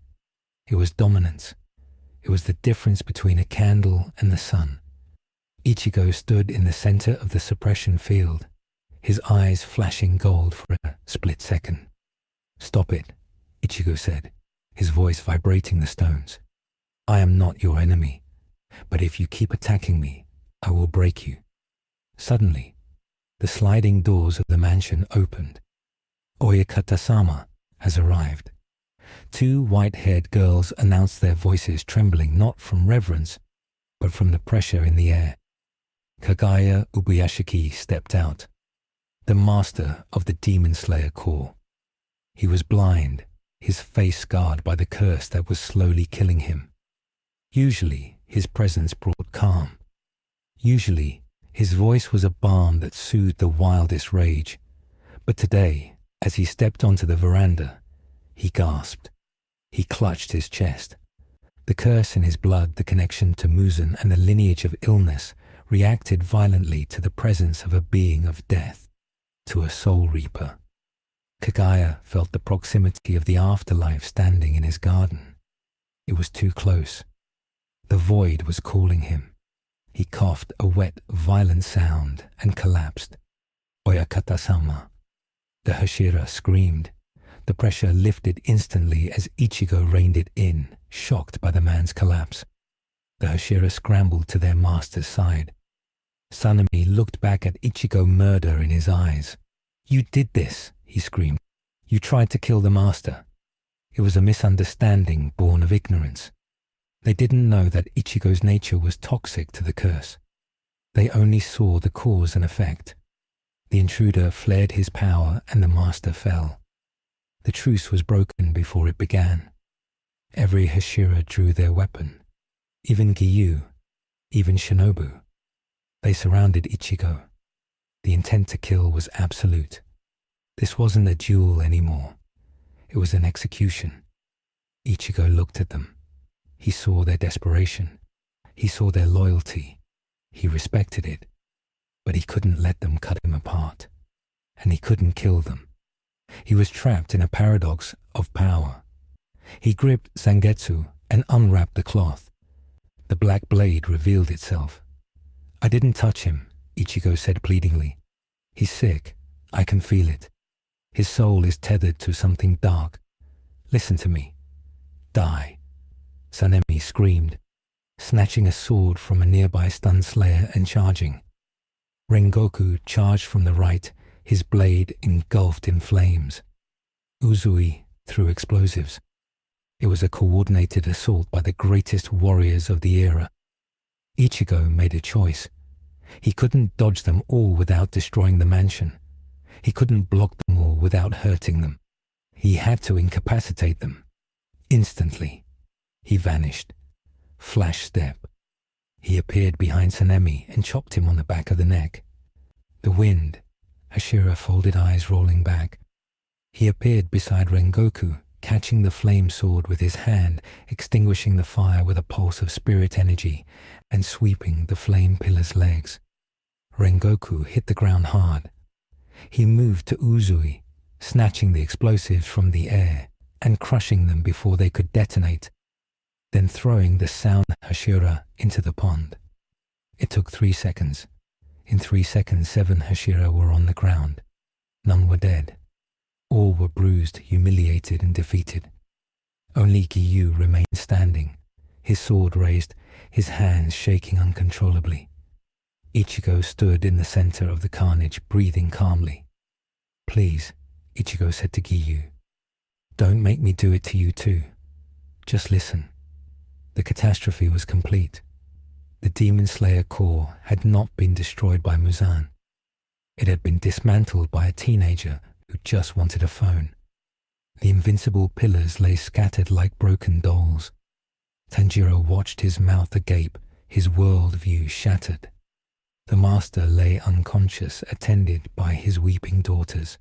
It was dominance. It was the difference between a candle and the sun. Ichigo stood in the center of the suppression field, his eyes flashing gold for a split second. "Stop it," Ichigo said, his voice vibrating the stones. "I am not your enemy, but if you keep attacking me, I will break you." Suddenly, the sliding doors of the mansion opened. "Oyakata-sama has arrived." Two white-haired girls announced, their voices trembling not from reverence, but from the pressure in the air. Kagaya Ubuyashiki stepped out, the master of the Demon Slayer Corps. He was blind, his face scarred by the curse that was slowly killing him. Usually, his presence brought calm. Usually, his voice was a balm that soothed the wildest rage. But today, as he stepped onto the veranda, he gasped. He clutched his chest. The curse in his blood, the connection to Muzan and the lineage of illness, reacted violently to the presence of a being of death, to a soul reaper. Kagaya felt the proximity of the afterlife standing in his garden. It was too close. The void was calling him. He coughed a wet, violent sound and collapsed. "Oyakata-sama." The Hashira screamed. The pressure lifted instantly as Ichigo reined it in, shocked by the man's collapse. The Hashira scrambled to their master's side. Sanemi looked back at Ichigo, murder in his eyes. "You did this," he screamed. "You tried to kill the master." It was a misunderstanding born of ignorance. They didn't know that Ichigo's nature was toxic to the curse. They only saw the cause and effect. The intruder flared his power and the master fell. The truce was broken before it began. Every Hashira drew their weapon. Even Giyu, even Shinobu. They surrounded Ichigo. The intent to kill was absolute. This wasn't a duel anymore. It was an execution. Ichigo looked at them. He saw their desperation. He saw their loyalty. He respected it. But he couldn't let them cut him apart. And he couldn't kill them. He was trapped in a paradox of power. He gripped Zangetsu and unwrapped the cloth. The black blade revealed itself. "I didn't touch him," Ichigo said pleadingly. "He's sick. I can feel it. His soul is tethered to something dark. Listen to me. Die." Sanemi screamed, snatching a sword from a nearby stunned slayer and charging. Rengoku charged from the right, his blade engulfed in flames. Uzui threw explosives. It was a coordinated assault by the greatest warriors of the era. Ichigo made a choice. He couldn't dodge them all without destroying the mansion. He couldn't block them all without hurting them. He had to incapacitate them. Instantly, he vanished. Flash step. He appeared behind Sanemi and chopped him on the back of the neck. The wind. Hashira folded eyes rolling back. He appeared beside Rengoku, catching the flame sword with his hand, extinguishing the fire with a pulse of spirit energy, and sweeping the flame pillar's legs. Rengoku hit the ground hard. He moved to Uzui, snatching the explosives from the air and crushing them before they could detonate, then throwing the sound Hashira into the pond. It took 3 seconds. In 3 seconds, 7 Hashira were on the ground. None were dead. All were bruised, humiliated, and defeated. Only Giyu remained standing, his sword raised, his hands shaking uncontrollably. Ichigo stood in the center of the carnage, breathing calmly. "Please, Ichigo said to Giyu. Don't make me do it to you too. Just listen. The catastrophe was complete. The Demon Slayer core had not been destroyed by Muzan. It had been dismantled by a teenager who just wanted a phone. The invincible pillars lay scattered like broken dolls. Tanjiro watched his mouth agape, his world view shattered. The master lay unconscious, attended by his weeping daughters.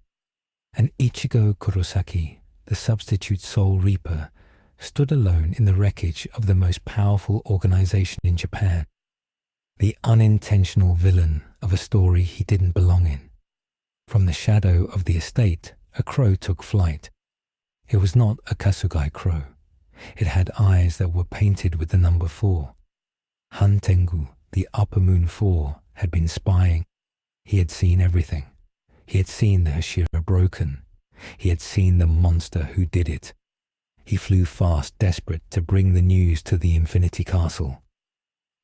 And Ichigo Kurosaki, the substitute Soul Reaper, stood alone in the wreckage of the most powerful organization in Japan. The unintentional villain of a story he didn't belong in. From the shadow of the estate, a crow took flight. It was not a Kasugai crow. It had eyes that were painted with the number 4. Hantengu, the Upper Moon 4, had been spying. He had seen everything. He had seen the Hashira broken. He had seen the monster who did it. He flew fast, desperate to bring the news to the Infinity Castle.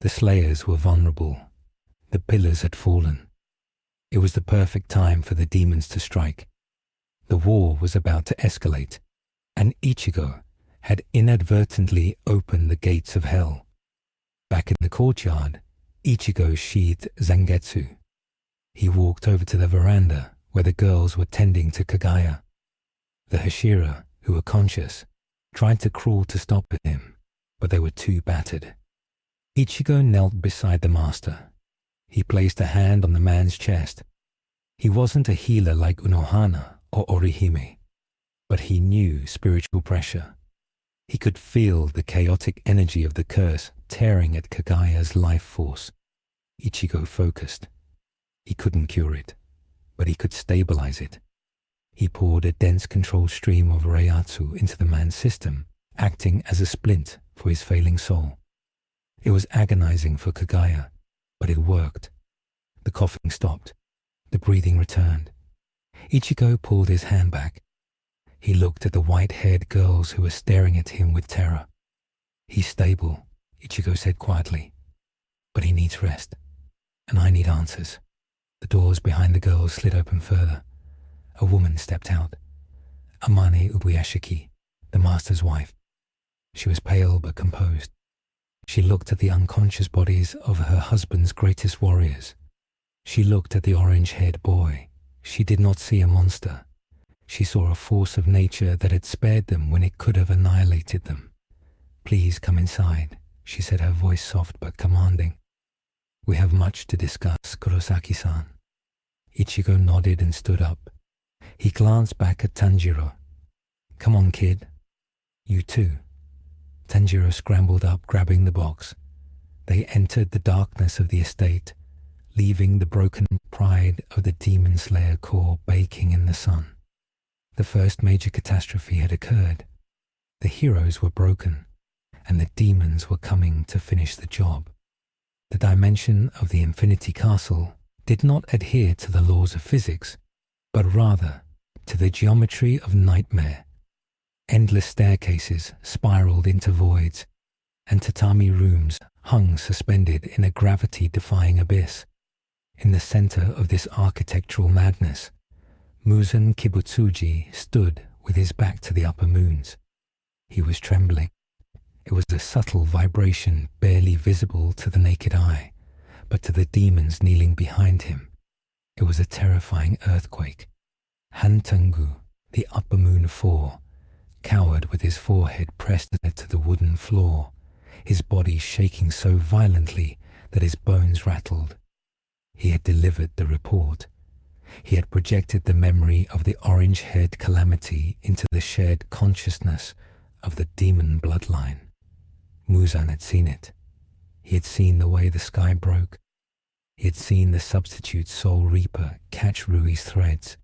The Slayers were vulnerable. The pillars had fallen. It was the perfect time for the demons to strike. The war was about to escalate, and Ichigo had inadvertently opened the gates of hell. Back in the courtyard, Ichigo sheathed Zangetsu. He walked over to the veranda where the girls were tending to Kagaya. The Hashira, who were conscious, tried to crawl to stop him, but they were too battered. Ichigo knelt beside the master. He placed a hand on the man's chest. He wasn't a healer like Unohana or Orihime, but he knew spiritual pressure. He could feel the chaotic energy of the curse tearing at Kagaya's life force. Ichigo focused. He couldn't cure it, but he could stabilize it. He poured a dense controlled stream of reiatsu into the man's system, acting as a splint for his failing soul. It was agonizing for Kagaya, but it worked. The coughing stopped. The breathing returned. Ichigo pulled his hand back. He looked at the white-haired girls who were staring at him with terror. He's stable, Ichigo said quietly, but he needs rest, and I need answers. The doors behind the girls slid open further. A woman stepped out. Amane Ubuyashiki, the master's wife. She was pale but composed. She looked at the unconscious bodies of her husband's greatest warriors. She looked at the orange-haired boy. She did not see a monster. She saw a force of nature that had spared them when it could have annihilated them. Please come inside, she said, her voice soft but commanding. We have much to discuss, Kurosaki-san. Ichigo nodded and stood up. He glanced back at Tanjiro. Come on, kid. You too. Tanjiro scrambled up, grabbing the box. They entered the darkness of the estate, leaving the broken pride of the Demon Slayer core baking in the sun. The first major catastrophe had occurred. The heroes were broken, and the demons were coming to finish the job. The dimension of the Infinity Castle did not adhere to the laws of physics, but rather to the geometry of nightmare. Endless staircases spiraled into voids, and tatami rooms hung suspended in a gravity-defying abyss. In the center of this architectural madness, Muzan Kibutsuji stood with his back to the upper moons. He was trembling. It was a subtle vibration barely visible to the naked eye, but to the demons kneeling behind him, it was a terrifying earthquake. Hantengu, the Upper Moon 4, cowered with his forehead pressed to the wooden floor, his body shaking so violently that his bones rattled. He had delivered the report. He had projected the memory of the orange-haired calamity into the shared consciousness of the demon bloodline. Muzan had seen it. He had seen the way the sky broke. He had seen the substitute Soul Reaper catch Rui's threads.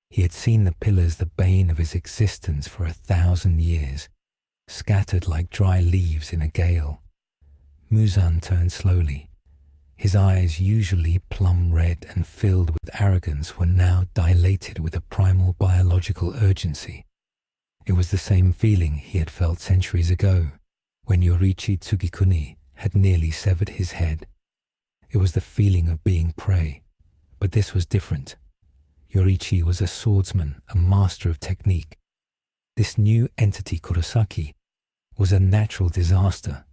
He had seen the pillars, the bane of his existence for 1,000 years, scattered like dry leaves in a gale. Muzan turned slowly. His eyes, usually plum red and filled with arrogance, were now dilated with a primal biological urgency. It was the same feeling he had felt centuries ago, when Yorichi Tsugikuni had nearly severed his head. It was the feeling of being prey, but this was different. Yoriichi was a swordsman, a master of technique. This new entity, Kurosaki, was a natural disaster.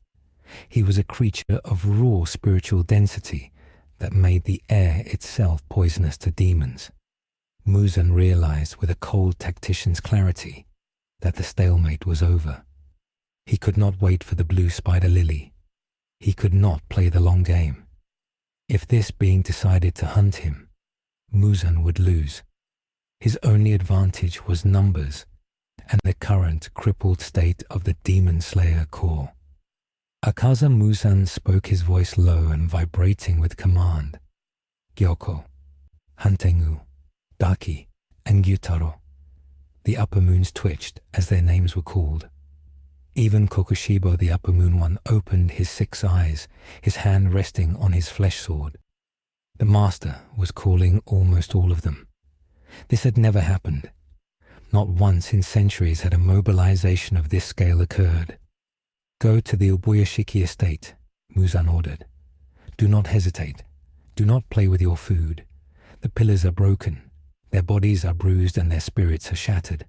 He was a creature of raw spiritual density that made the air itself poisonous to demons. Muzan realized with a cold tactician's clarity that the stalemate was over. He could not wait for the blue spider lily. He could not play the long game. If this being decided to hunt him, Muzan would lose. His only advantage was numbers and the current crippled state of the demon slayer core. Akaza Muzan spoke, his voice low and vibrating with command. Gyoko, Hantengu, Daki, and Gyutaro. The upper moons twitched as their names were called. Even Kokushibo, the upper moon one, opened his 6 eyes, his hand resting on his flesh sword. The master was calling almost all of them. This had never happened. Not once in centuries had a mobilization of this scale occurred. Go to the Ubuyashiki estate, Muzan ordered. Do not hesitate. Do not play with your food. The pillars are broken. Their bodies are bruised and their spirits are shattered.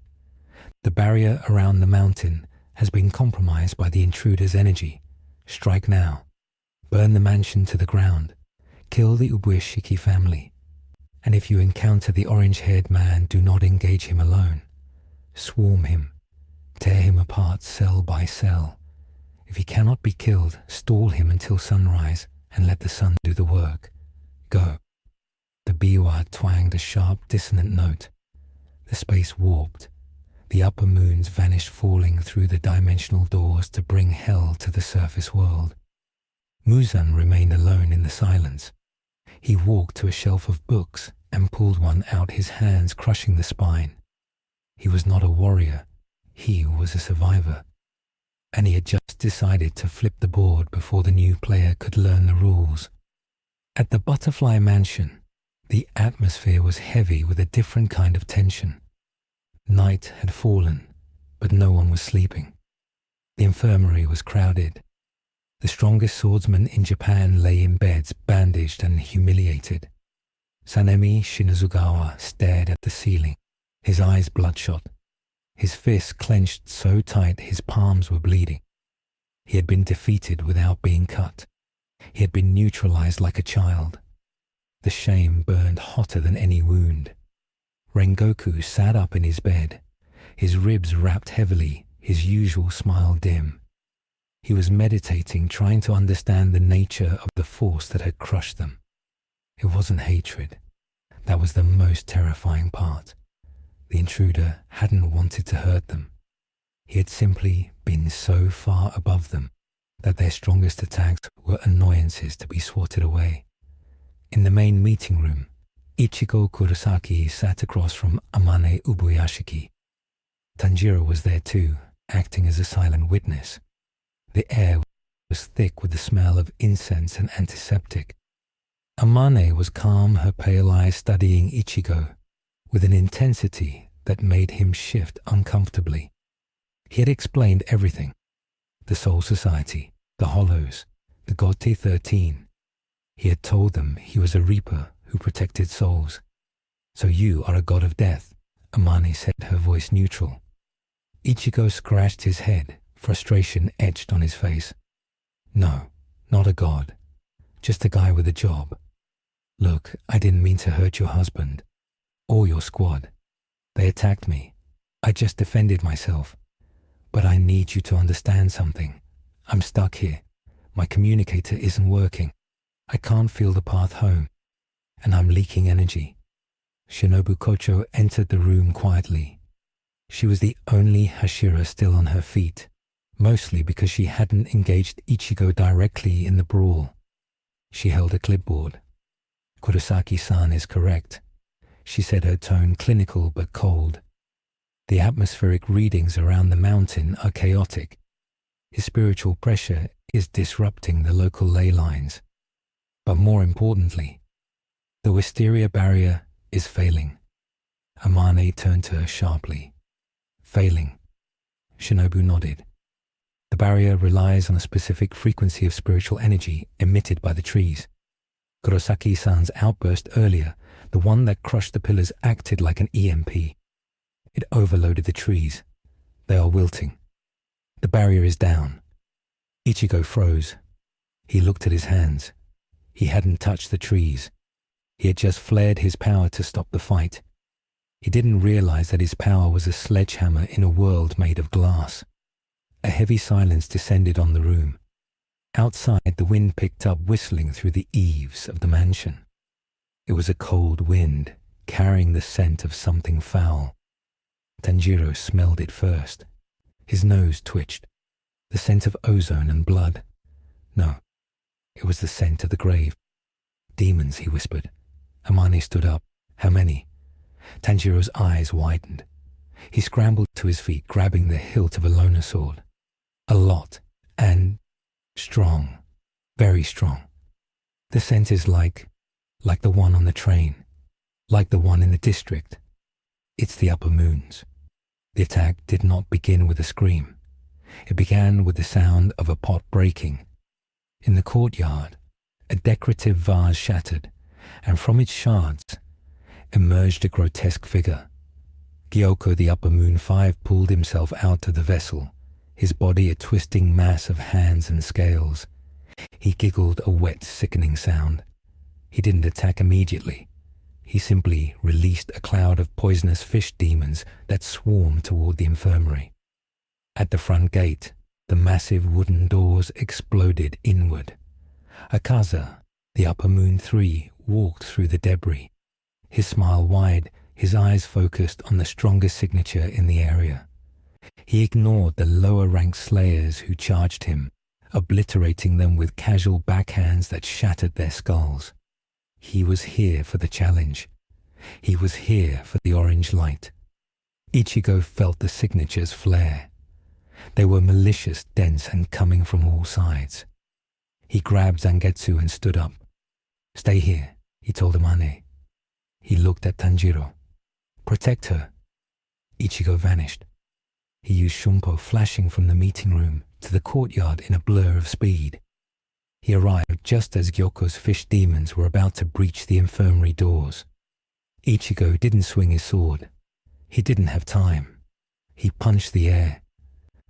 The barrier around the mountain has been compromised by the intruder's energy. Strike now. Burn the mansion to the ground. Kill the Ubuyashiki family. And if you encounter the orange-haired man, do not engage him alone. Swarm him. Tear him apart cell by cell. If he cannot be killed, stall him until sunrise and let the sun do the work. Go. The biwa twanged a sharp, dissonant note. The space warped. The upper moons vanished, falling through the dimensional doors to bring hell to the surface world. Muzan remained alone in the silence. He walked to a shelf of books and pulled one out, his hands crushing the spine. He was not a warrior. He was a survivor. And he had just decided to flip the board before the new player could learn the rules. At the Butterfly Mansion, the atmosphere was heavy with a different kind of tension. Night had fallen, but no one was sleeping. The infirmary was crowded. The strongest swordsman in Japan lay in beds, bandaged and humiliated. Sanemi Shinazugawa stared at the ceiling, his eyes bloodshot. His fists clenched so tight his palms were bleeding. He had been defeated without being cut. He had been neutralized like a child. The shame burned hotter than any wound. Rengoku sat up in his bed, his ribs wrapped heavily, his usual smile dim. He was meditating, trying to understand the nature of the force that had crushed them. It wasn't hatred. That was the most terrifying part. The intruder hadn't wanted to hurt them. He had simply been so far above them that their strongest attacks were annoyances to be swatted away. In the main meeting room, Ichigo Kurosaki sat across from Amane Ubuyashiki. Tanjiro was there too, acting as a silent witness. The air was thick with the smell of incense and antiseptic. Amane was calm, her pale eyes studying Ichigo with an intensity that made him shift uncomfortably. He had explained everything. The Soul Society, the Hollows, the God T-13. He had told them he was a reaper who protected souls. So you are a god of death, Amane said, her voice neutral. Ichigo scratched his head, frustration etched on his face. No, not a god. Just a guy with a job. Look, I didn't mean to hurt your husband. Or your squad. They attacked me. I just defended myself. But I need you to understand something. I'm stuck here. My communicator isn't working. I can't feel the path home. And I'm leaking energy. Shinobu Kocho entered the room quietly. She was the only Hashira still on her feet, mostly because she hadn't engaged Ichigo directly in the brawl. She held a clipboard. Kurosaki-san is correct. She said, her tone clinical but cold. The atmospheric readings around the mountain are chaotic. His spiritual pressure is disrupting the local ley lines. But more importantly, the wisteria barrier is failing. Amane turned to her sharply. Failing. Shinobu nodded. The barrier relies on a specific frequency of spiritual energy emitted by the trees. Kurosaki-san's outburst earlier The one that crushed the pillars acted like an EMP. It overloaded the trees. They are wilting. The barrier is down. Ichigo froze. He looked at his hands. He hadn't touched the trees. He had just flared his power to stop the fight. He didn't realize that his power was a sledgehammer in a world made of glass. A heavy silence descended on the room. Outside, the wind picked up whistling through the eaves of the mansion. It was a cold wind, carrying the scent of something foul. Tanjiro smelled it first. His nose twitched. The scent of ozone and blood. No, it was the scent of the grave. Demons, he whispered. Amane stood up. How many? Tanjiro's eyes widened. He scrambled to his feet, grabbing the hilt of a loner sword. A lot, and strong, very strong. The scent is like the one on the train, like the one in the district. It's the upper moons. The attack did not begin with a scream. It began with the sound of a pot breaking. In the courtyard, a decorative vase shattered, and from its shards emerged a grotesque figure. Gyoko, the Upper Moon 5, pulled himself out of the vessel, his body a twisting mass of hands and scales. He giggled a wet, sickening sound. He didn't attack immediately. He simply released a cloud of poisonous fish demons that swarmed toward the infirmary. At the front gate, the massive wooden doors exploded inward. Akaza, the Upper Moon 3, walked through the debris, his smile wide, his eyes focused on the strongest signature in the area. He ignored the lower-ranked slayers who charged him, obliterating them with casual backhands that shattered their skulls. He was here for the challenge. He was here for the orange light. Ichigo felt the signatures flare. They were malicious, dense, and coming from all sides. He grabbed Zangetsu and stood up. "Stay here," he told Amane. He looked at Tanjiro. "Protect her." Ichigo vanished. He used Shumpo, flashing from the meeting room to the courtyard in a blur of speed. He arrived just as Gyoko's fish demons were about to breach the infirmary doors. Ichigo didn't swing his sword. He didn't have time. He punched the air.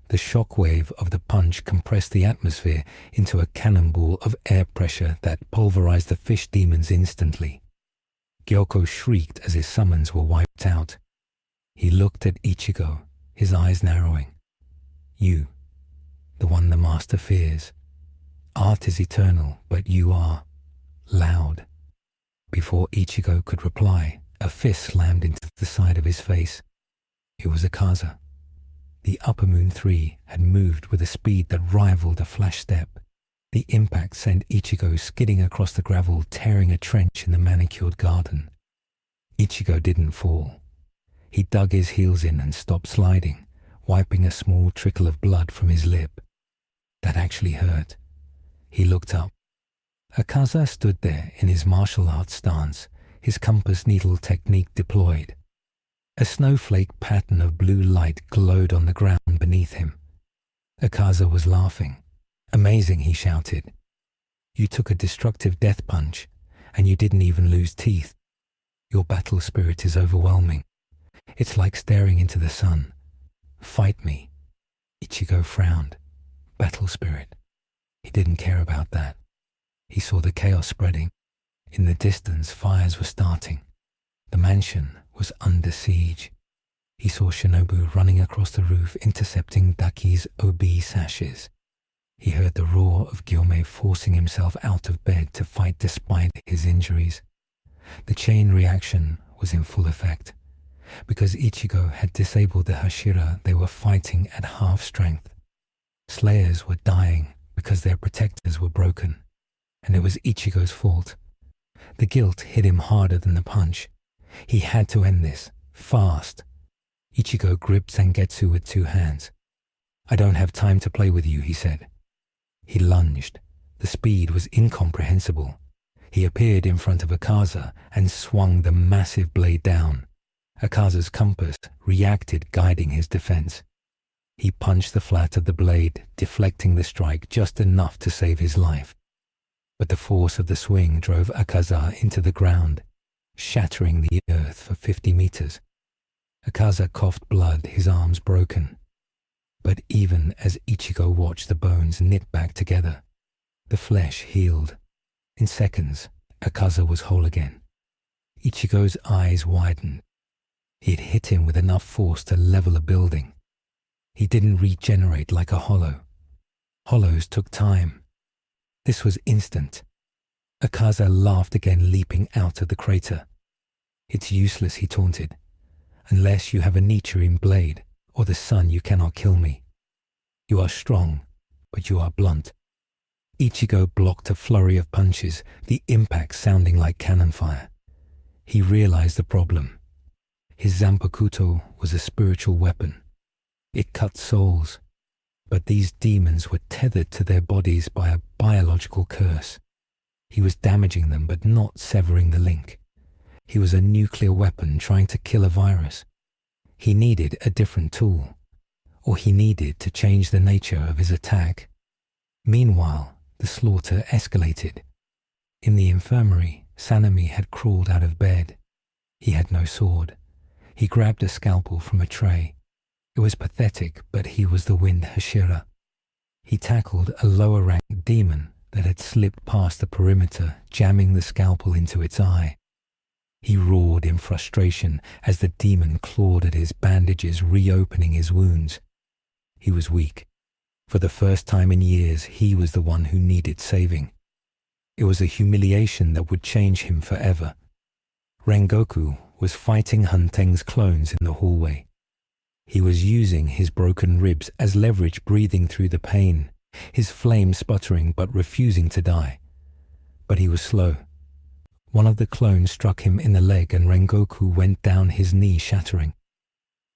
The shockwave of the punch compressed the atmosphere into a cannonball of air pressure that pulverized the fish demons instantly. Gyoko shrieked as his summons were wiped out. He looked at Ichigo, his eyes narrowing. "You, the one the master fears. Art is eternal, but you are loud." Before Ichigo could reply, a fist slammed into the side of his face. It was Akaza. The Upper Moon 3 had moved with a speed that rivaled a flash step. The impact sent Ichigo skidding across the gravel, tearing a trench in the manicured garden. Ichigo didn't fall. He dug his heels in and stopped sliding, wiping a small trickle of blood from his lip. That actually hurt. He looked up. Akaza stood there in his martial arts stance, his compass needle technique deployed. A snowflake pattern of blue light glowed on the ground beneath him. Akaza was laughing. "Amazing," he shouted. "You took a destructive death punch, and you didn't even lose teeth. Your battle spirit is overwhelming. It's like staring into the sun. Fight me." Ichigo frowned. Battle spirit. He didn't care about that. He saw the chaos spreading. In the distance, fires were starting. The mansion was under siege. He saw Shinobu running across the roof, intercepting Daki's OB sashes. He heard the roar of Gyome forcing himself out of bed to fight despite his injuries. The chain reaction was in full effect. Because Ichigo had disabled the Hashira, they were fighting at half strength. Slayers were dying because their protectors were broken, and it was Ichigo's fault. The guilt hit him harder than the punch. He had to end this, fast. Ichigo gripped Zangetsu with 2 hands. "I don't have time to play with you," he said. He lunged. The speed was incomprehensible. He appeared in front of Akaza and swung the massive blade down. Akaza's compass reacted, guiding his defense. He punched the flat of the blade, deflecting the strike just enough to save his life. But the force of the swing drove Akaza into the ground. shattering the earth for 50 meters. Akaza coughed blood, his arms broken. But even as Ichigo watched the bones knit back together, the flesh healed. In seconds, Akaza was whole again. Ichigo's eyes widened. He had hit him with enough force to level a building. He didn't regenerate like a hollow. Hollows took time. This was instant. Akaza laughed again, leaping out of the crater. "It's useless," he taunted. "Unless you have a Nichirin blade or the sun, you cannot kill me. You are strong, but you are blunt." Ichigo blocked a flurry of punches, the impact sounding like cannon fire. He realized the problem. His Zanpakuto was a spiritual weapon. It cut souls, but these demons were tethered to their bodies by a biological curse. He was damaging them but not severing the link. He was a nuclear weapon trying to kill a virus. He needed a different tool, or he needed to change the nature of his attack. Meanwhile, the slaughter escalated. In the infirmary, Sanemi had crawled out of bed. He had no sword. He grabbed a scalpel from a tray. It was pathetic, but he was the wind Hashira. He tackled a lower-ranked demon that had slipped past the perimeter, jamming the scalpel into its eye. He roared in frustration as the demon clawed at his bandages, reopening his wounds. He was weak. For the first time in years, he was the one who needed saving. It was a humiliation that would change him forever. Rengoku was fighting Hunteng's clones in the hallway. He was using his broken ribs as leverage, breathing through the pain, his flame sputtering but refusing to die. But he was slow. One of the clones struck him in the leg and Rengoku went down, his knee shattering.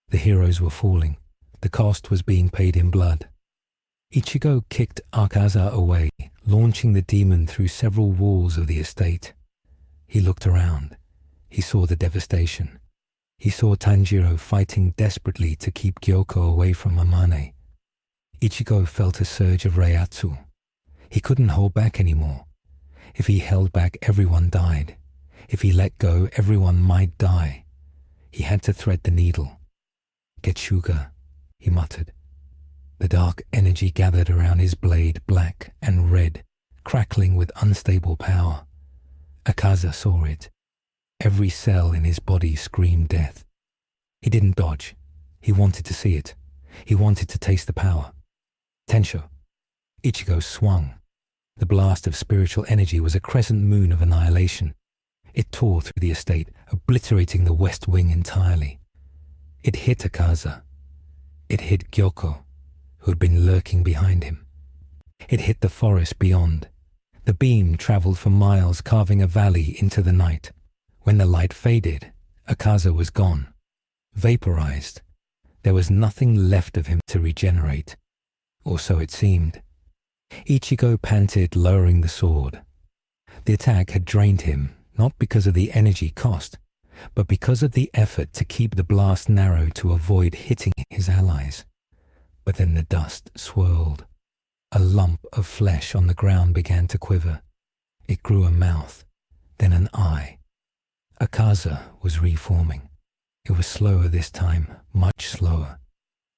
The heroes were falling. The cost was being paid in blood. Ichigo kicked Akaza away, launching the demon through several walls of the estate. He looked around. He saw the devastation. He saw Tanjiro fighting desperately to keep Gyoko away from Amane. Ichigo felt a surge of reiatsu. He couldn't hold back anymore. If he held back, everyone died. If he let go, everyone might die. He had to thread the needle. "Getsuga," he muttered. The dark energy gathered around his blade, black and red, crackling with unstable power. Akaza saw it. Every cell in his body screamed death. He didn't dodge. He wanted to see it. He wanted to taste the power. Tensho. Ichigo swung. The blast of spiritual energy was a crescent moon of annihilation. It tore through the estate, obliterating the west wing entirely. It hit Akaza. It hit Gyoko, who had been lurking behind him. It hit the forest beyond. The beam traveled for miles, carving a valley into the night. When the light faded, Akaza was gone, vaporized. There was nothing left of him to regenerate, or so it seemed. Ichigo panted, lowering the sword. The attack had drained him, not because of the energy cost, but because of the effort to keep the blast narrow to avoid hitting his allies. But then the dust swirled. A lump of flesh on the ground began to quiver. It grew a mouth, then an eye. Akaza was reforming. It was slower this time, much slower.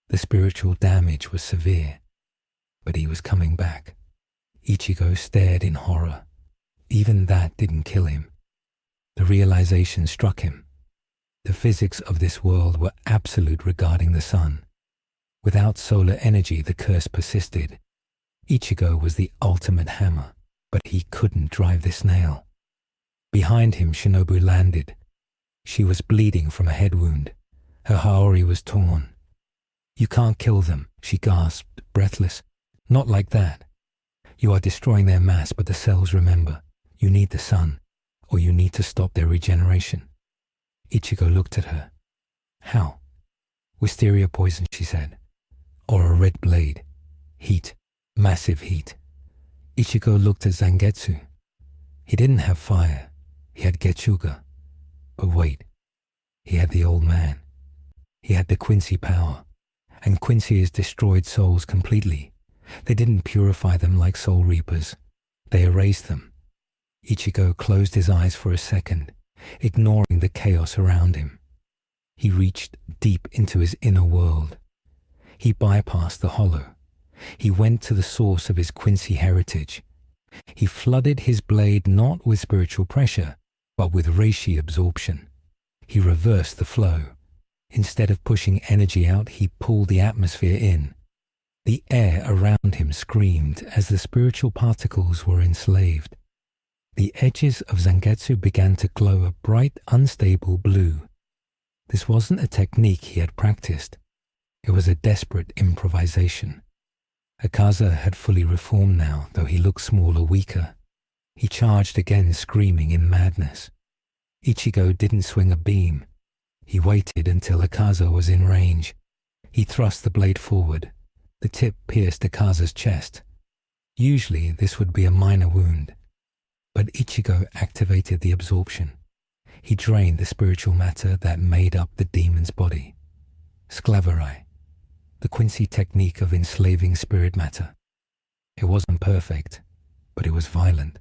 The spiritual damage was severe, but he was coming back. Ichigo stared in horror. Even that didn't kill him. The realization struck him. The physics of this world were absolute regarding the sun. Without solar energy, the curse persisted. Ichigo was the ultimate hammer, but he couldn't drive this nail. Behind him, Shinobu landed. She was bleeding from a head wound. Her haori was torn. "You can't kill them," she gasped, breathless. "Not like that. You are destroying their mass, but the cells remember. You need the sun, or you need to stop their regeneration." Ichigo looked at her. "How?" "Wisteria poison," she said. "Or a red blade. Heat. Massive heat." Ichigo looked at Zangetsu. He didn't have fire. He had Getsuga. But wait. He had the old man. He had the Quincy power. And Quincy's destroyed souls completely. They didn't purify them like soul reapers. They erased them. Ichigo closed his eyes for a second. ignoring the chaos around him. He reached deep into his inner world. He bypassed the hollow. He went to the source of his Quincy heritage. He flooded his blade not with spiritual pressure, but with reishi absorption. He reversed the flow. Instead of pushing energy out, he pulled the atmosphere in. The air around him screamed as the spiritual particles were enslaved. The edges of Zangetsu began to glow a bright, unstable blue. This wasn't a technique he had practiced. It was a desperate improvisation. Akaza had fully reformed now, though he looked smaller, weaker. He charged again, screaming in madness. Ichigo didn't swing a beam. He waited until Akaza was in range. He thrust the blade forward. The tip pierced Akaza's chest. Usually this would be a minor wound. But Ichigo activated the absorption. He drained the spiritual matter that made up the demon's body. Sclaverai, the Quincy technique of enslaving spirit matter. It wasn't perfect, but it was violent.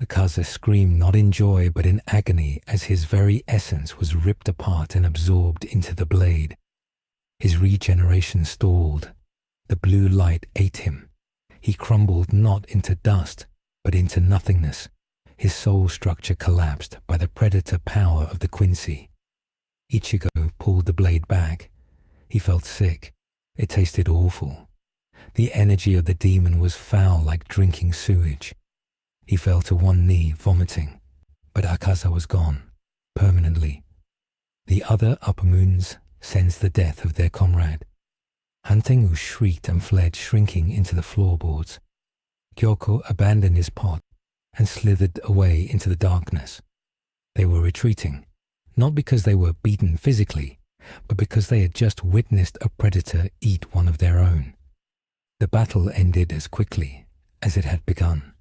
Akaza screamed not in joy but in agony as his very essence was ripped apart and absorbed into the blade. His regeneration stalled. The blue light ate him. He crumbled not into dust, but into nothingness. His soul structure collapsed by the predator power of the Quincy. Ichigo pulled the blade back. He felt sick. It tasted awful. The energy of the demon was foul like drinking sewage. He fell to one knee, vomiting. But Akaza was gone, permanently. The other upper moons sensed the death of their comrade. Hantengu shrieked and fled, shrinking into the floorboards. Kyoko abandoned his pot and slithered away into the darkness. They were retreating, not because they were beaten physically, but because they had just witnessed a predator eat one of their own. The battle ended as quickly as it had begun.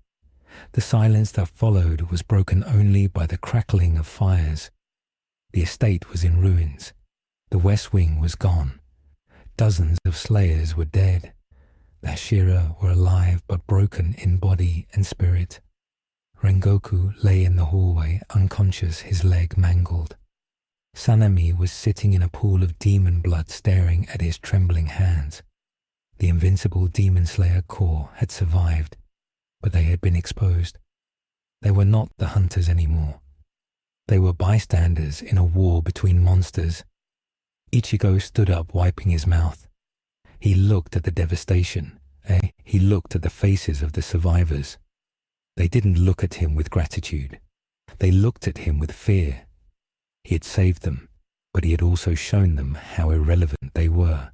The silence that followed was broken only by the crackling of fires. The estate was in ruins. The west wing was gone. Dozens of slayers were dead. The Hashira were alive but broken in body and spirit. Rengoku lay in the hallway, unconscious, his leg mangled. Sanemi was sitting in a pool of demon blood, staring at his trembling hands. The invincible demon slayer core had survived, but they had been exposed. They were not the hunters anymore. They were bystanders in a war between monsters. Ichigo stood up, wiping his mouth. He looked at the devastation. He looked at the faces of the survivors. They didn't look at him with gratitude. They looked at him with fear. He had saved them, but he had also shown them how irrelevant they were.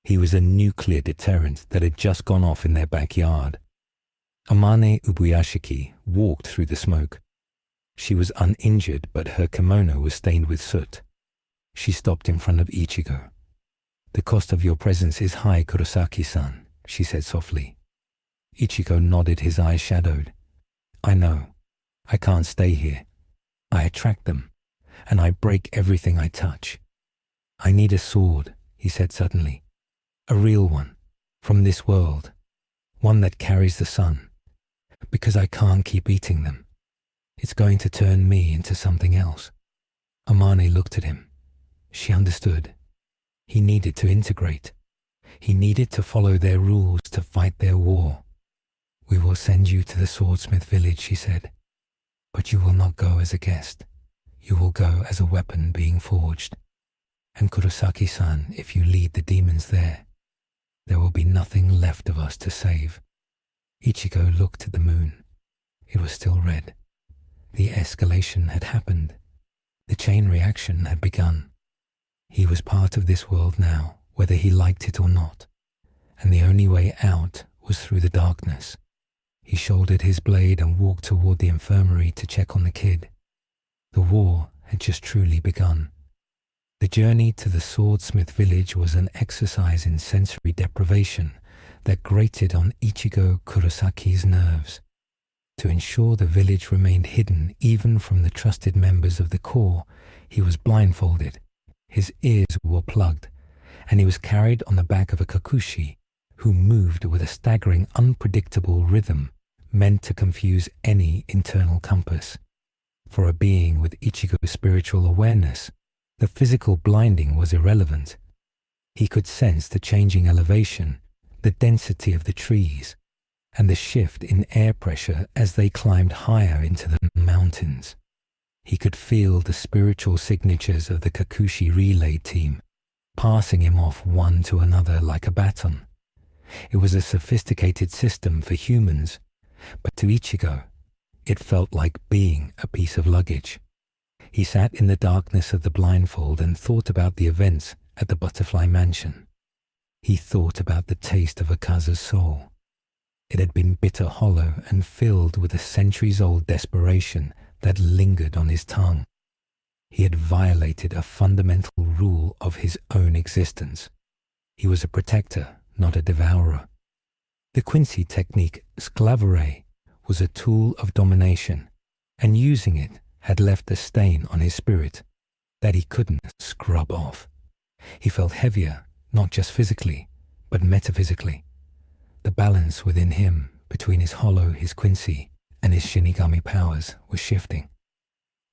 He was a nuclear deterrent that had just gone off in their backyard. Amane Ubuyashiki walked through the smoke. She was uninjured, but her kimono was stained with soot. She stopped in front of Ichigo. "The cost of your presence is high, Kurosaki-san," she said softly. Ichigo nodded, his eyes shadowed. "I know. I can't stay here. I attract them, and I break everything I touch. I need a sword," he said suddenly. "A real one, from this world. One that carries the sun. Because I can't keep eating them. It's going to turn me into something else." Amane looked at him. She understood. He needed to integrate. He needed to follow their rules, to fight their war. "We will send you to the swordsmith village," she said. "But you will not go as a guest. You will go as a weapon being forged. And Kurosaki-san, if you lead the demons there will be nothing left of us to save." Ichigo looked at the moon. It was still red. The escalation had happened. The chain reaction had begun. He was part of this world now, whether he liked it or not, and the only way out was through the darkness. He shouldered his blade and walked toward the infirmary to check on the kid. The war had just truly begun. The journey to the swordsmith village was an exercise in sensory deprivation that grated on Ichigo Kurosaki's nerves. To ensure the village remained hidden even from the trusted members of the corps, he was blindfolded, his ears were plugged, and he was carried on the back of a Kokushi who moved with a staggering, unpredictable rhythm meant to confuse any internal compass. For a being with Ichigo's spiritual awareness, the physical blinding was irrelevant. He could sense the changing elevation, the density of the trees, and the shift in air pressure as they climbed higher into the mountains. He could feel the spiritual signatures of the Kokushi relay team, passing him off one to another like a baton. It was a sophisticated system for humans, but to Ichigo, it felt like being a piece of luggage. He sat in the darkness of the blindfold and thought about the events at the Butterfly Mansion. He thought about the taste of Akaza's soul. It had been bitter hollow and filled with a centuries-old desperation that lingered on his tongue. He had violated a fundamental rule of his own existence. He was a protector, not a devourer. The Quincy technique, sclavere, was a tool of domination, and using it had left a stain on his spirit that he couldn't scrub off. He felt heavier, not just physically, but metaphysically. The balance within him, between his hollow, his Quincy, and his Shinigami powers, was shifting.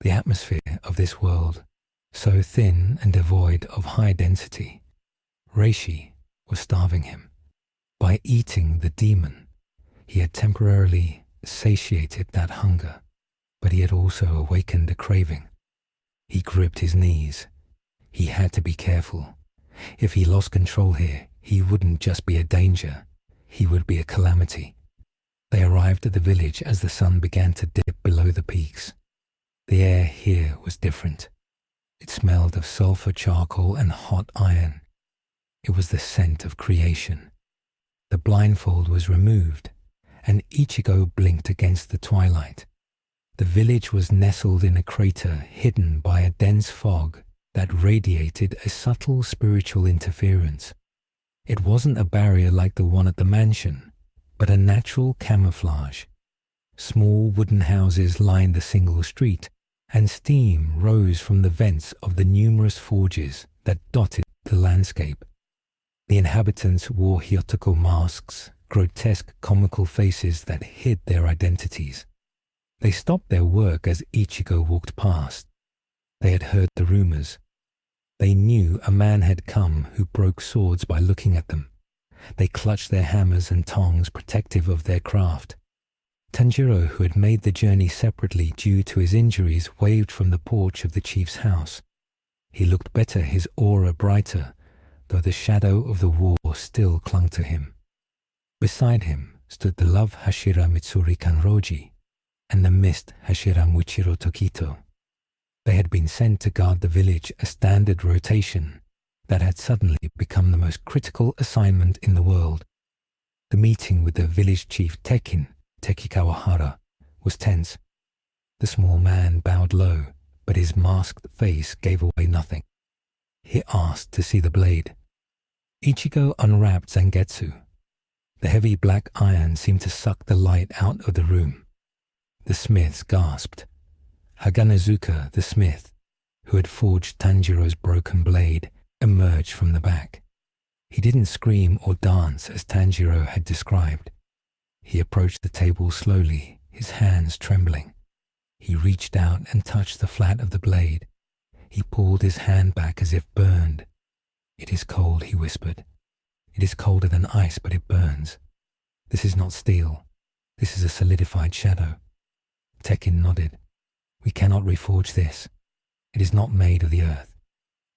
The atmosphere of this world, so thin and devoid of high density, reishi, was starving him. By eating the demon, he had temporarily satiated that hunger, but he had also awakened a craving. He gripped his knees. He had to be careful. If he lost control here, he wouldn't just be a danger, he would be a calamity. They arrived at the village as the sun began to dip below the peaks. The air here was different. It smelled of sulfur charcoal and hot iron. It was the scent of creation. The blindfold was removed, and Ichigo blinked against the twilight. The village was nestled in a crater hidden by a dense fog that radiated a subtle spiritual interference. It wasn't a barrier like the one at the mansion, but a natural camouflage. Small wooden houses lined the single street, and steam rose from the vents of the numerous forges that dotted the landscape. The inhabitants wore hyotoko masks, grotesque comical faces that hid their identities. They stopped their work as Ichigo walked past. They had heard the rumors. They knew a man had come who broke swords by looking at them. They clutched their hammers and tongs protective of their craft. Tanjiro, who had made the journey separately due to his injuries, waved from the porch of the chief's house. He looked better, his aura brighter, though the shadow of the war still clung to him. Beside him stood the love Hashira Mitsuri Kanroji and the mist Hashira Muichiro Tokito. They had been sent to guard the village, a standard rotation that had suddenly become the most critical assignment in the world. The meeting with the village chief Teki Kawahara was tense. The small man bowed low, but his masked face gave away nothing. He asked to see the blade. Ichigo unwrapped Zangetsu. The heavy black iron seemed to suck the light out of the room. The smiths gasped. Haganazuka, the smith, who had forged Tanjiro's broken blade, emerged from the back. He didn't scream or dance as Tanjiro had described. He approached the table slowly, his hands trembling. He reached out and touched the flat of the blade. He pulled his hand back as if burned. "It is cold," he whispered. "It is colder than ice, but it burns. This is not steel. This is a solidified shadow." Tekken nodded. "We cannot reforge this. It is not made of the earth.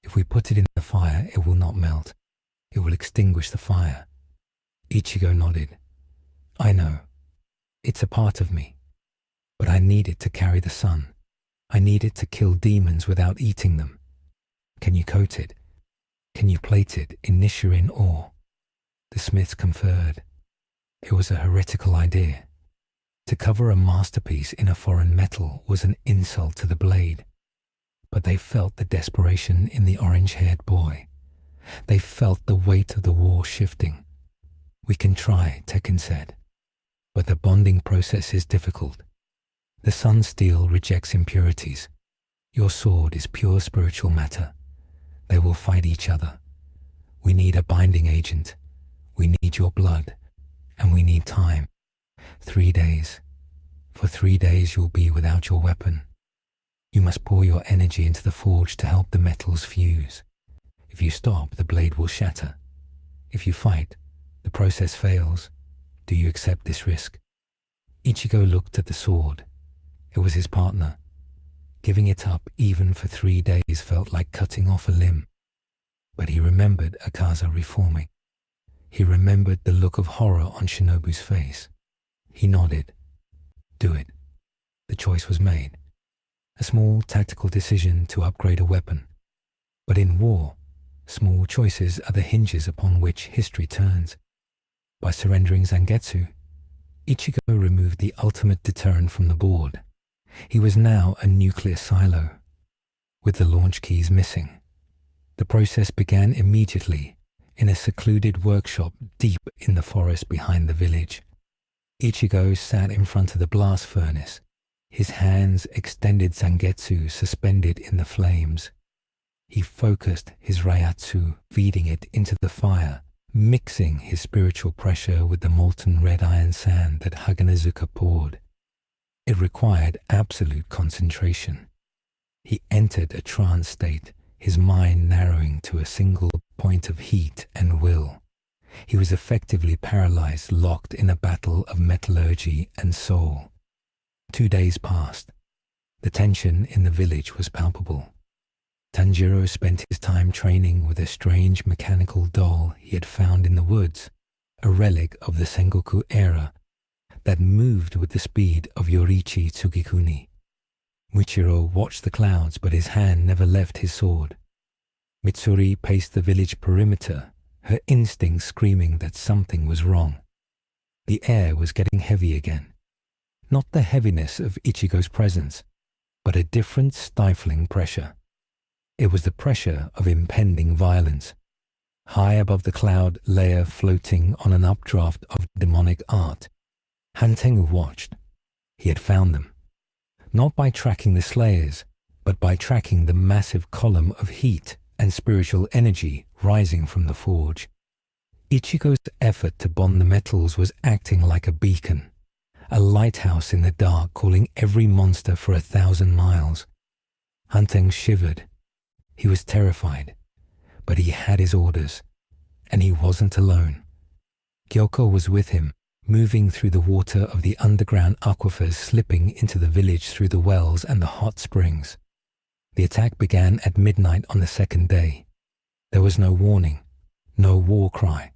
If we put it in the fire, it will not melt. It will extinguish the fire." Ichigo nodded. "I know. It's a part of me. But I need it to carry the sun. I need it to kill demons without eating them. Can you coat it? Can you plate it in Nichiren ore?" The smiths conferred. It was a heretical idea. To cover a masterpiece in a foreign metal was an insult to the blade. But they felt the desperation in the orange-haired boy. They felt the weight of the war shifting. "We can try," Tekken said. "But the bonding process is difficult. The sun steel rejects impurities. Your sword is pure spiritual matter. They will fight each other. We need a binding agent. We need your blood. And we need time. 3 days. For 3 days you'll be without your weapon. You must pour your energy into the forge to help the metals fuse. If you stop, the blade will shatter. If you fight, the process fails. Do you accept this risk? Ichigo looked at the sword. It was his partner. Giving it up even for 3 days felt like cutting off a limb. But he remembered Akaza reforming. He remembered the look of horror on Shinobu's face. He nodded. Do it. The choice was made. A small tactical decision to upgrade a weapon. But in war, small choices are the hinges upon which history turns. By surrendering Zangetsu, Ichigo removed the ultimate deterrent from the board. He was now a nuclear silo, with the launch keys missing. The process began immediately in a secluded workshop deep in the forest behind the village. Ichigo sat in front of the blast furnace, his hands extended Zangetsu suspended in the flames. He focused his reiatsu, feeding it into the fire, mixing his spiritual pressure with the molten red iron sand that Haganezuka poured. It required absolute concentration. He entered a trance state, his mind narrowing to a single point of heat and will. He was effectively paralyzed, locked in a battle of metallurgy and soul. 2 days passed. The tension in the village was palpable. Tanjiro spent his time training with a strange mechanical doll he had found in the woods, a relic of the Sengoku era that moved with the speed of Yoriichi Tsugikuni. Michiro watched the clouds, but his hand never left his sword. Mitsuri paced the village perimeter, her instincts screaming that something was wrong. The air was getting heavy again. Not the heaviness of Ichigo's presence, but a different stifling pressure. It was the pressure of impending violence. High above the cloud layer floating on an updraft of demonic art, Hantengu watched. He had found them. Not by tracking the slayers, but by tracking the massive column of heat and spiritual energy rising from the forge. Ichigo's effort to bond the metals was acting like a beacon, a lighthouse in the dark calling every monster for 1,000 miles. Hantengu shivered. He was terrified, but he had his orders, and he wasn't alone. Gyoko was with him, moving through the water of the underground aquifers, slipping into the village through the wells and the hot springs. The attack began at midnight on the second day. There was no warning, no war cry.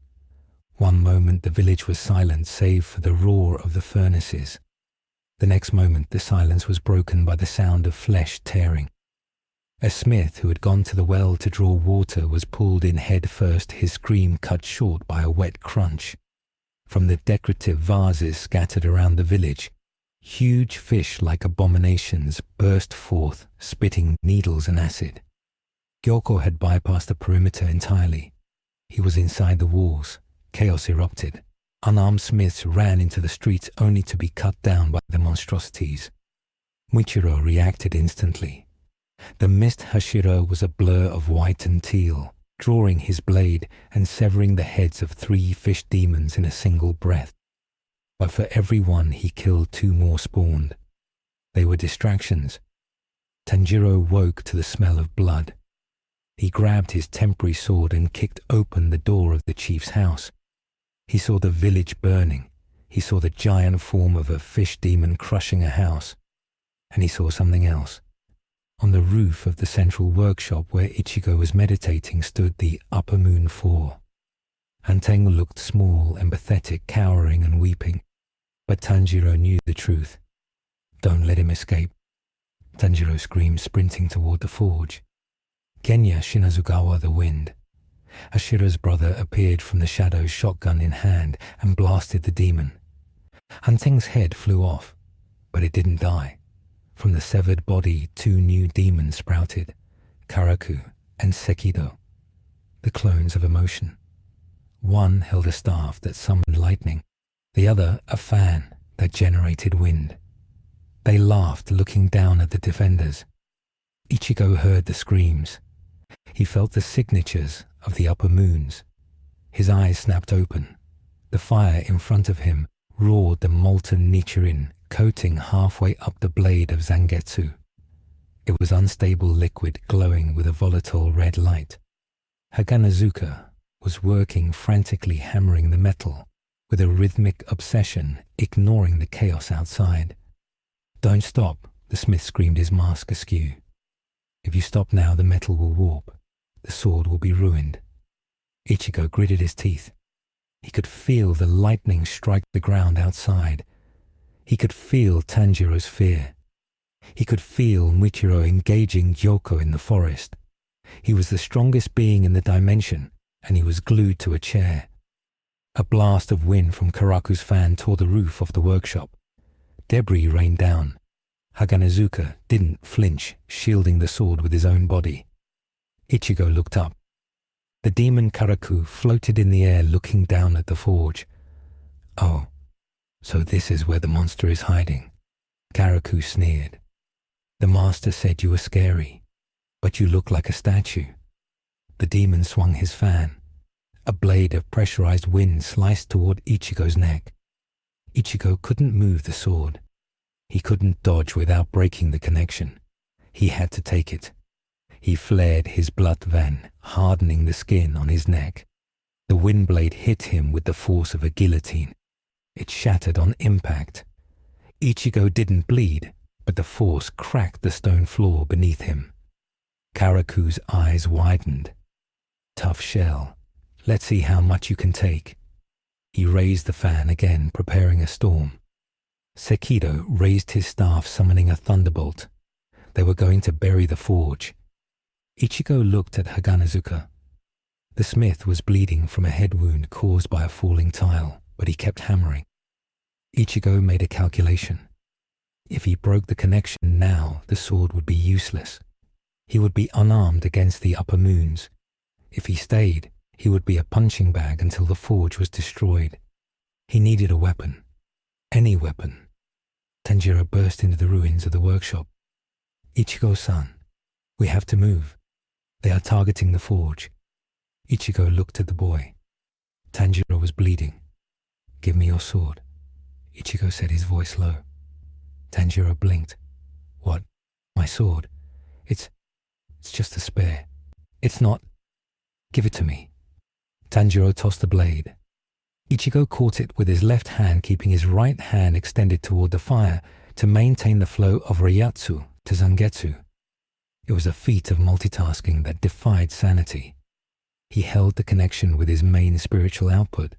One moment the village was silent save for the roar of the furnaces. The next moment the silence was broken by the sound of flesh tearing. A smith who had gone to the well to draw water was pulled in head first, his scream cut short by a wet crunch. From the decorative vases scattered around the village, huge fish like abominations burst forth, spitting needles and acid. Gyoko had bypassed the perimeter entirely. He was inside the walls. Chaos erupted. Unarmed smiths ran into the streets only to be cut down by the monstrosities. Michiro reacted instantly. The mist Hashira was a blur of white and teal, drawing his blade and severing the heads of 3 fish demons in a single breath. But for every one he killed 2 more spawned. They were distractions. Tanjiro woke to the smell of blood. He grabbed his temporary sword and kicked open the door of the chief's house. He saw the village burning. He saw the giant form of a fish demon crushing a house. And he saw something else. On the roof of the central workshop where Ichigo was meditating stood the Upper Moon 4. Hantengu looked small and pathetic, cowering and weeping. But Tanjiro knew the truth. Don't let him escape. Tanjiro screamed, sprinting toward the forge. Genya Shinazugawa the wind. Hashira's brother appeared from the shadows, shotgun in hand, and blasted the demon. Hantengu's head flew off, but it didn't die. From the severed body 2 new demons sprouted, Karaku and Sekido, the clones of emotion. One held a staff that summoned lightning, the other a fan that generated wind. They laughed, looking down at the defenders. Ichigo heard the screams. He felt the signatures of the upper moons. His eyes snapped open. The fire in front of him roared the molten Nichirin, coating halfway up the blade of Zangetsu. It was unstable liquid glowing with a volatile red light. Haganazuka was working frantically, hammering the metal with a rhythmic obsession, ignoring the chaos outside. "Don't stop," the smith screamed, his mask askew. "If you stop now, the metal will warp. The sword will be ruined." Ichigo gritted his teeth. He could feel the lightning strike the ground outside. He could feel Tanjiro's fear. He could feel Michiro engaging Yoko in the forest. He was the strongest being in the dimension, and he was glued to a chair. A blast of wind from Karaku's fan tore the roof off the workshop. Debris rained down. Haganazuka didn't flinch, shielding the sword with his own body. Ichigo looked up. The demon Karaku floated in the air, looking down at the forge. "Oh, so this is where the monster is hiding," Karaku sneered. "The master said you were scary, but you look like a statue." The demon swung his fan. A blade of pressurized wind sliced toward Ichigo's neck. Ichigo couldn't move the sword. He couldn't dodge without breaking the connection. He had to take it. He flared his blood vein, hardening the skin on his neck. The wind blade hit him with the force of a guillotine. It shattered on impact. Ichigo didn't bleed, but the force cracked the stone floor beneath him. Karaku's eyes widened. "Tough shell. Let's see how much you can take." He raised the fan again, preparing a storm. Sekido raised his staff, summoning a thunderbolt. They were going to bury the forge. Ichigo looked at Haganazuka. The smith was bleeding from a head wound caused by a falling tile, but he kept hammering. Ichigo made a calculation. If he broke the connection now, the sword would be useless. He would be unarmed against the upper moons. If he stayed, he would be a punching bag until the forge was destroyed. He needed a weapon. Any weapon. Tanjiro burst into the ruins of the workshop. "Ichigo-san, we have to move. They are targeting the forge." Ichigo looked at the boy. Tanjiro was bleeding. "Give me your sword," Ichigo said, his voice low. Tanjiro blinked. "What? My sword? It's just a spare. It's not. Give it to me." Tanjiro tossed the blade. Ichigo caught it with his left hand, keeping his right hand extended toward the fire to maintain the flow of reiatsu to zangetsu. It was a feat of multitasking that defied sanity. He held the connection with his main spiritual output,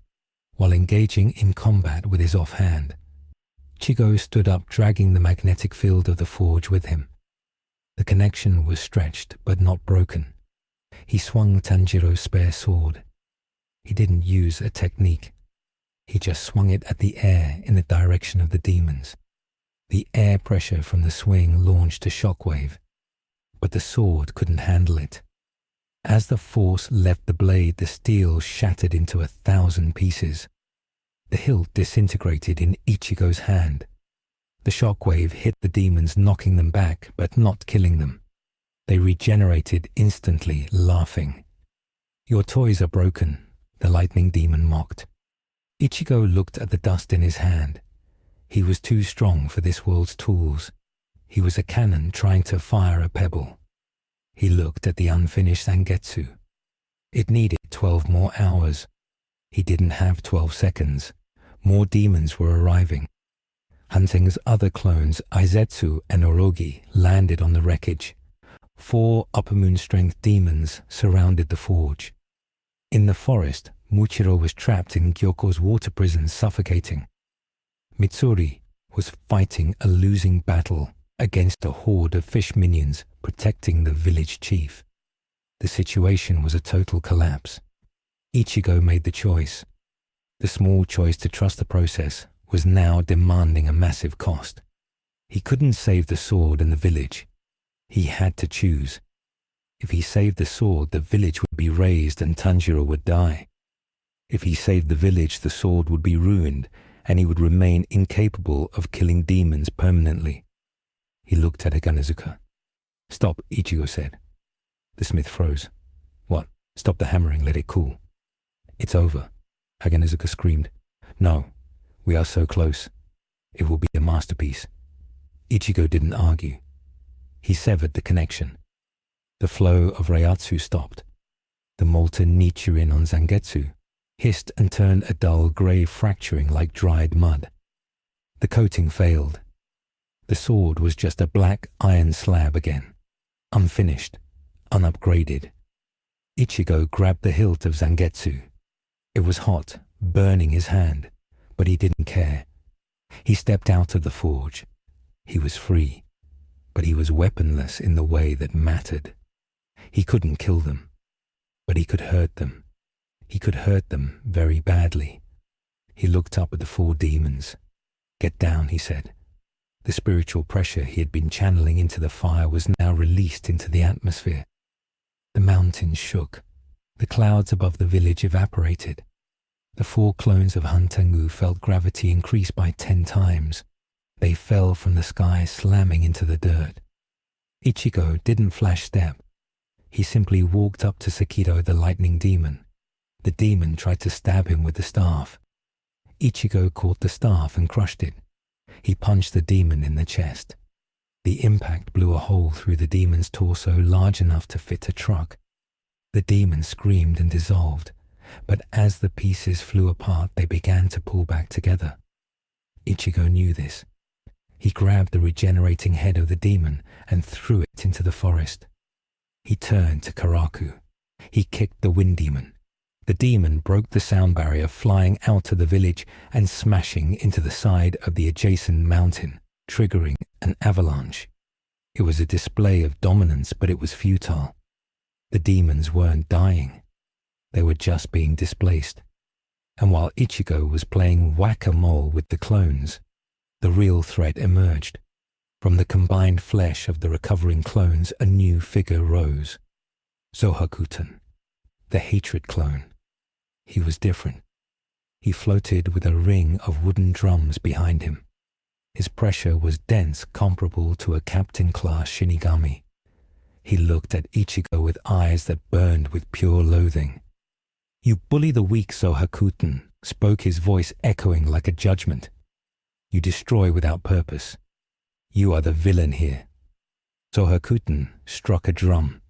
while engaging in combat with his offhand. Ichigo stood up, dragging the magnetic field of the forge with him. The connection was stretched, but not broken. He swung Tanjiro's spare sword. He didn't use a technique. He just swung it at the air in the direction of the demons. The air pressure from the swing launched a shockwave, but the sword couldn't handle it. As the force left the blade, the steel shattered into 1,000 pieces. The hilt disintegrated in Ichigo's hand. The shockwave hit the demons, knocking them back, but not killing them. They regenerated instantly, laughing. "Your toys are broken," the lightning demon mocked. Ichigo looked at the dust in his hand. He was too strong for this world's tools. He was a cannon trying to fire a pebble. He looked at the unfinished zangetsu. It needed 12 more hours. He didn't have 12 seconds. More demons were arriving. Hunting's other clones, Izetsu and Orogi, landed on the wreckage. 4 upper moon strength demons surrounded the forge. In the forest, Muchiro was trapped in Gyoko's water prison, suffocating. Mitsuri was fighting a losing battle against a horde of fish minions protecting the village chief. The situation was a total collapse. Ichigo made the choice. The small choice to trust the process was now demanding a massive cost. He couldn't save the sword and the village. He had to choose. If he saved the sword, the village would be razed and Tanjiro would die. If he saved the village, the sword would be ruined and he would remain incapable of killing demons permanently. He looked at Haganazuka. "Stop," Ichigo said. The smith froze. "What? Stop the hammering, let it cool." "It's over," Haganazuka screamed. "No, we are so close. It will be a masterpiece." Ichigo didn't argue. He severed the connection. The flow of reiatsu stopped. The molten nichirin on Zangetsu hissed and turned a dull grey fracturing like dried mud. The coating failed. The sword was just a black iron slab again, unfinished, unupgraded. Ichigo grabbed the hilt of Zangetsu. It was hot, burning his hand, but he didn't care. He stepped out of the forge. He was free, but he was weaponless in the way that mattered. He couldn't kill them, but he could hurt them. He could hurt them very badly. He looked up at the four demons. "Get down," he said. The spiritual pressure he had been channeling into the fire was now released into the atmosphere. The mountains shook. The clouds above the village evaporated. The four clones of Hantengu felt gravity increase by 10 times. They fell from the sky, slamming into the dirt. Ichigo didn't flash step. He simply walked up to Sekido, the lightning demon. The demon tried to stab him with the staff. Ichigo caught the staff and crushed it. He punched the demon in the chest. The impact blew a hole through the demon's torso large enough to fit a truck. The demon screamed and dissolved, but as the pieces flew apart, they began to pull back together. Ichigo knew this. He grabbed the regenerating head of the demon and threw it into the forest. He turned to Karaku. He kicked the wind demon. The demon broke the sound barrier, flying out of the village and smashing into the side of the adjacent mountain, triggering an avalanche. It was a display of dominance, but it was futile. The demons weren't dying. They were just being displaced. And while Ichigo was playing whack-a-mole with the clones, the real threat emerged. From the combined flesh of the recovering clones, a new figure rose. Zohakuton, the hatred clone. He was different. He floated with a ring of wooden drums behind him. His pressure was dense, comparable to a captain-class Shinigami. He looked at Ichigo with eyes that burned with pure loathing. "You bully the weak, Zohakuton," spoke his voice echoing like a judgment. "You destroy without purpose. You are the villain here." Zohakuton struck a drum.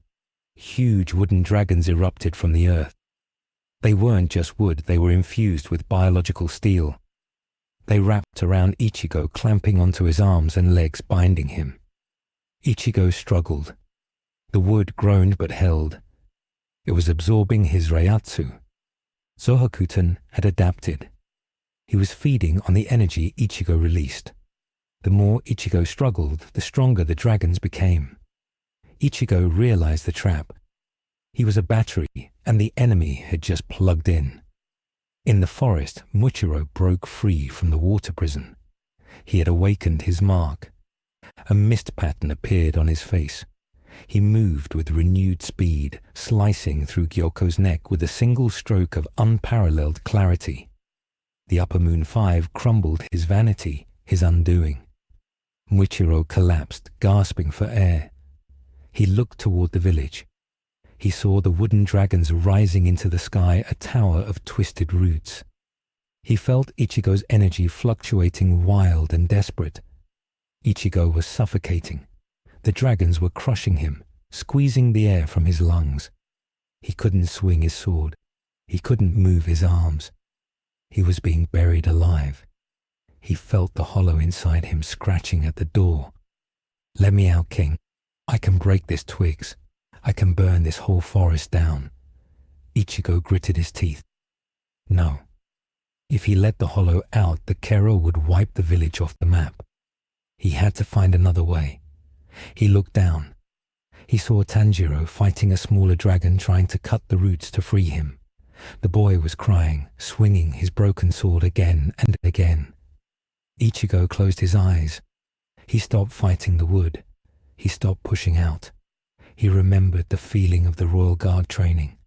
Huge wooden dragons erupted from the earth. They weren't just wood, they were infused with biological steel. They wrapped around Ichigo, clamping onto his arms and legs, binding him. Ichigo struggled. The wood groaned but held. It was absorbing his reiatsu. Zohakuton had adapted. He was feeding on the energy Ichigo released. The more Ichigo struggled, the stronger the dragons became. Ichigo realized the trap. He was a battery, and the enemy had just plugged in. In the forest, Muchiro broke free from the water prison. He had awakened his mark. A mist pattern appeared on his face. He moved with renewed speed, slicing through Gyoko's neck with a single stroke of unparalleled clarity. The Upper Moon 5 crumbled his vanity, his undoing. Muchiro collapsed, gasping for air. He looked toward the village. He saw the wooden dragons rising into the sky, a tower of twisted roots. He felt Ichigo's energy fluctuating, wild and desperate. Ichigo was suffocating. The dragons were crushing him, squeezing the air from his lungs. He couldn't swing his sword. He couldn't move his arms. He was being buried alive. He felt the hollow inside him scratching at the door. "Let me out, King. I can break this twigs. I can burn this whole forest down." Ichigo gritted his teeth. No. If he let the hollow out, the Kero would wipe the village off the map. He had to find another way. He looked down. He saw Tanjiro fighting a smaller dragon, trying to cut the roots to free him. The boy was crying, swinging his broken sword again and again. Ichigo closed his eyes. He stopped fighting the wood. He stopped pushing out. He remembered the feeling of the Royal Guard training,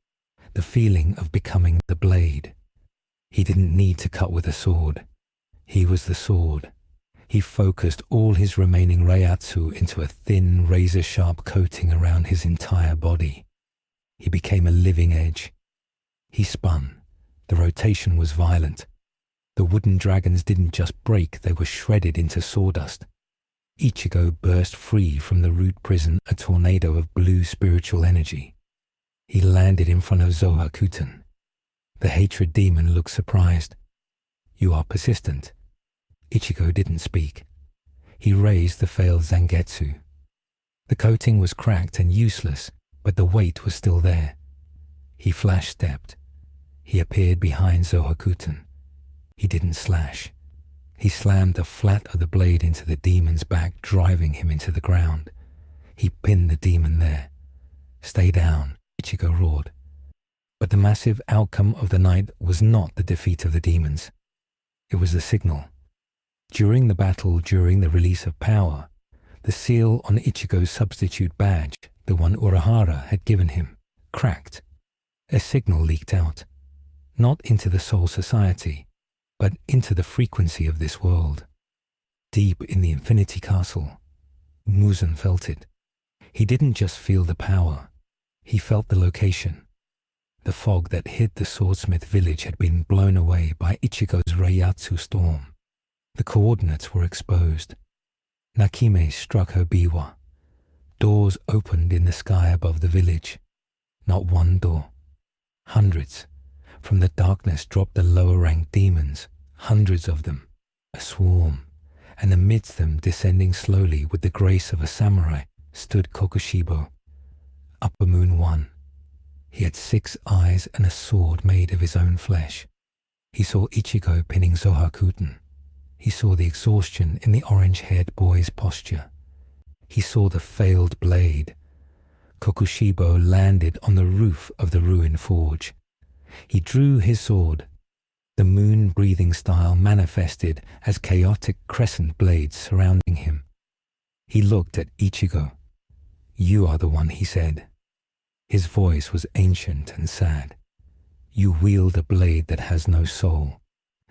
the feeling of becoming the blade. He didn't need to cut with a sword. He was the sword. He focused all his remaining reiatsu into a thin, razor-sharp coating around his entire body. He became a living edge. He spun. The rotation was violent. The wooden dragons didn't just break, they were shredded into sawdust. Ichigo burst free from the root prison, a tornado of blue spiritual energy. He landed in front of Zohakuten. The hatred demon looked surprised. "You are persistent." Ichigo didn't speak. He raised the failed Zangetsu. The coating was cracked and useless, but the weight was still there. He flash-stepped. He appeared behind Zohakuten. He didn't slash. He slammed the flat of the blade into the demon's back, driving him into the ground. He pinned the demon there. "Stay down," Ichigo roared. But the massive outcome of the night was not the defeat of the demons. It was the signal. During the battle, during the release of power, the seal on Ichigo's substitute badge, the one Urahara had given him, cracked. A signal leaked out, not into the Soul Society, but into the frequency of this world. Deep in the Infinity Castle, Muzan felt it. He didn't just feel the power, he felt the location. The fog that hid the swordsmith village had been blown away by Ichigo's reiatsu storm. The coordinates were exposed. Nakime struck her biwa. Doors opened in the sky above the village. Not one door. Hundreds. From the darkness dropped the lower-ranked demons, hundreds of them, a swarm, and amidst them, descending slowly with the grace of a samurai, stood Kokushibo. Upper Moon 1. He had 6 eyes and a sword made of his own flesh. He saw Ichigo pinning Zohakuten. He saw the exhaustion in the orange-haired boy's posture. He saw the failed blade. Kokushibo landed on the roof of the ruined forge. He drew his sword. The moon-breathing style manifested as chaotic crescent blades surrounding him. He looked at Ichigo. "You are the one," he said. His voice was ancient and sad. "You wield a blade that has no soul,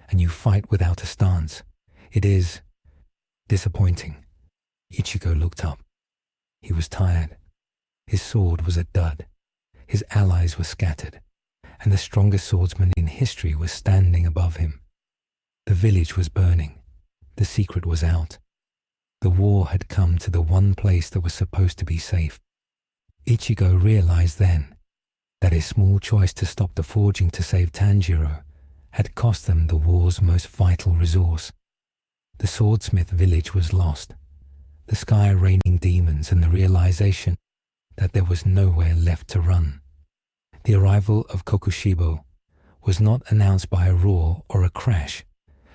and you fight without a stance. It is disappointing." Ichigo looked up. He was tired. His sword was a dud. His allies were scattered, and the strongest swordsman in history was standing above him. The village was burning. The secret was out. The war had come to the one place that was supposed to be safe. Ichigo realized then that his small choice to stop the forging to save Tanjiro had cost them the war's most vital resource. The swordsmith village was lost, the sky raining demons, and the realization that there was nowhere left to run. The arrival of Kokushibo was not announced by a roar or a crash,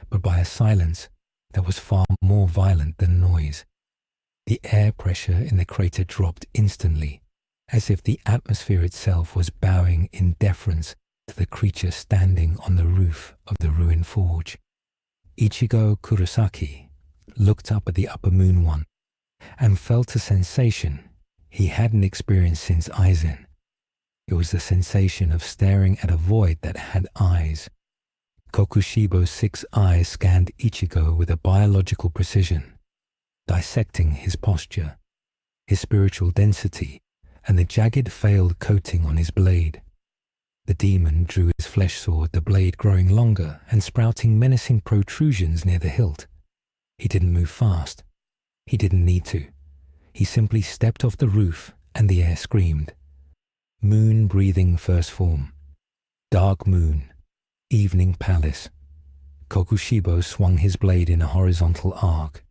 but by a silence that was far more violent than noise. The air pressure in the crater dropped instantly, as if the atmosphere itself was bowing in deference to the creature standing on the roof of the ruined forge. Ichigo Kurosaki looked up at the Upper Moon 1 and felt a sensation he hadn't experienced since Aizen. It was the sensation of staring at a void that had eyes. Kokushibo's 6 eyes scanned Ichigo with a biological precision, dissecting his posture, his spiritual density, and the jagged failed coating on his blade. The demon drew his flesh sword, the blade growing longer and sprouting menacing protrusions near the hilt. He didn't move fast. He didn't need to. He simply stepped off the roof and the air screamed. Moon-breathing first form. Dark moon. Evening palace. Kokushibo swung his blade in a horizontal arc.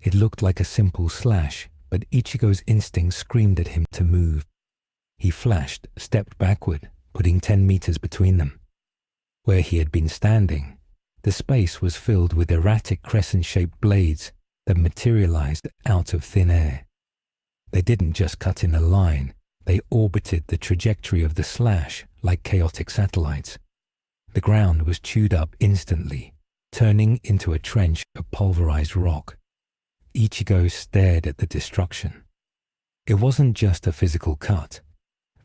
It looked like a simple slash, but Ichigo's instinct screamed at him to move. He flashed, stepped backward, putting 10 meters between them. Where he had been standing, the space was filled with erratic crescent-shaped blades that materialized out of thin air. They didn't just cut in a line, they orbited the trajectory of the slash like chaotic satellites. The ground was chewed up instantly, turning into a trench of pulverized rock. Ichigo stared at the destruction. It wasn't just a physical cut.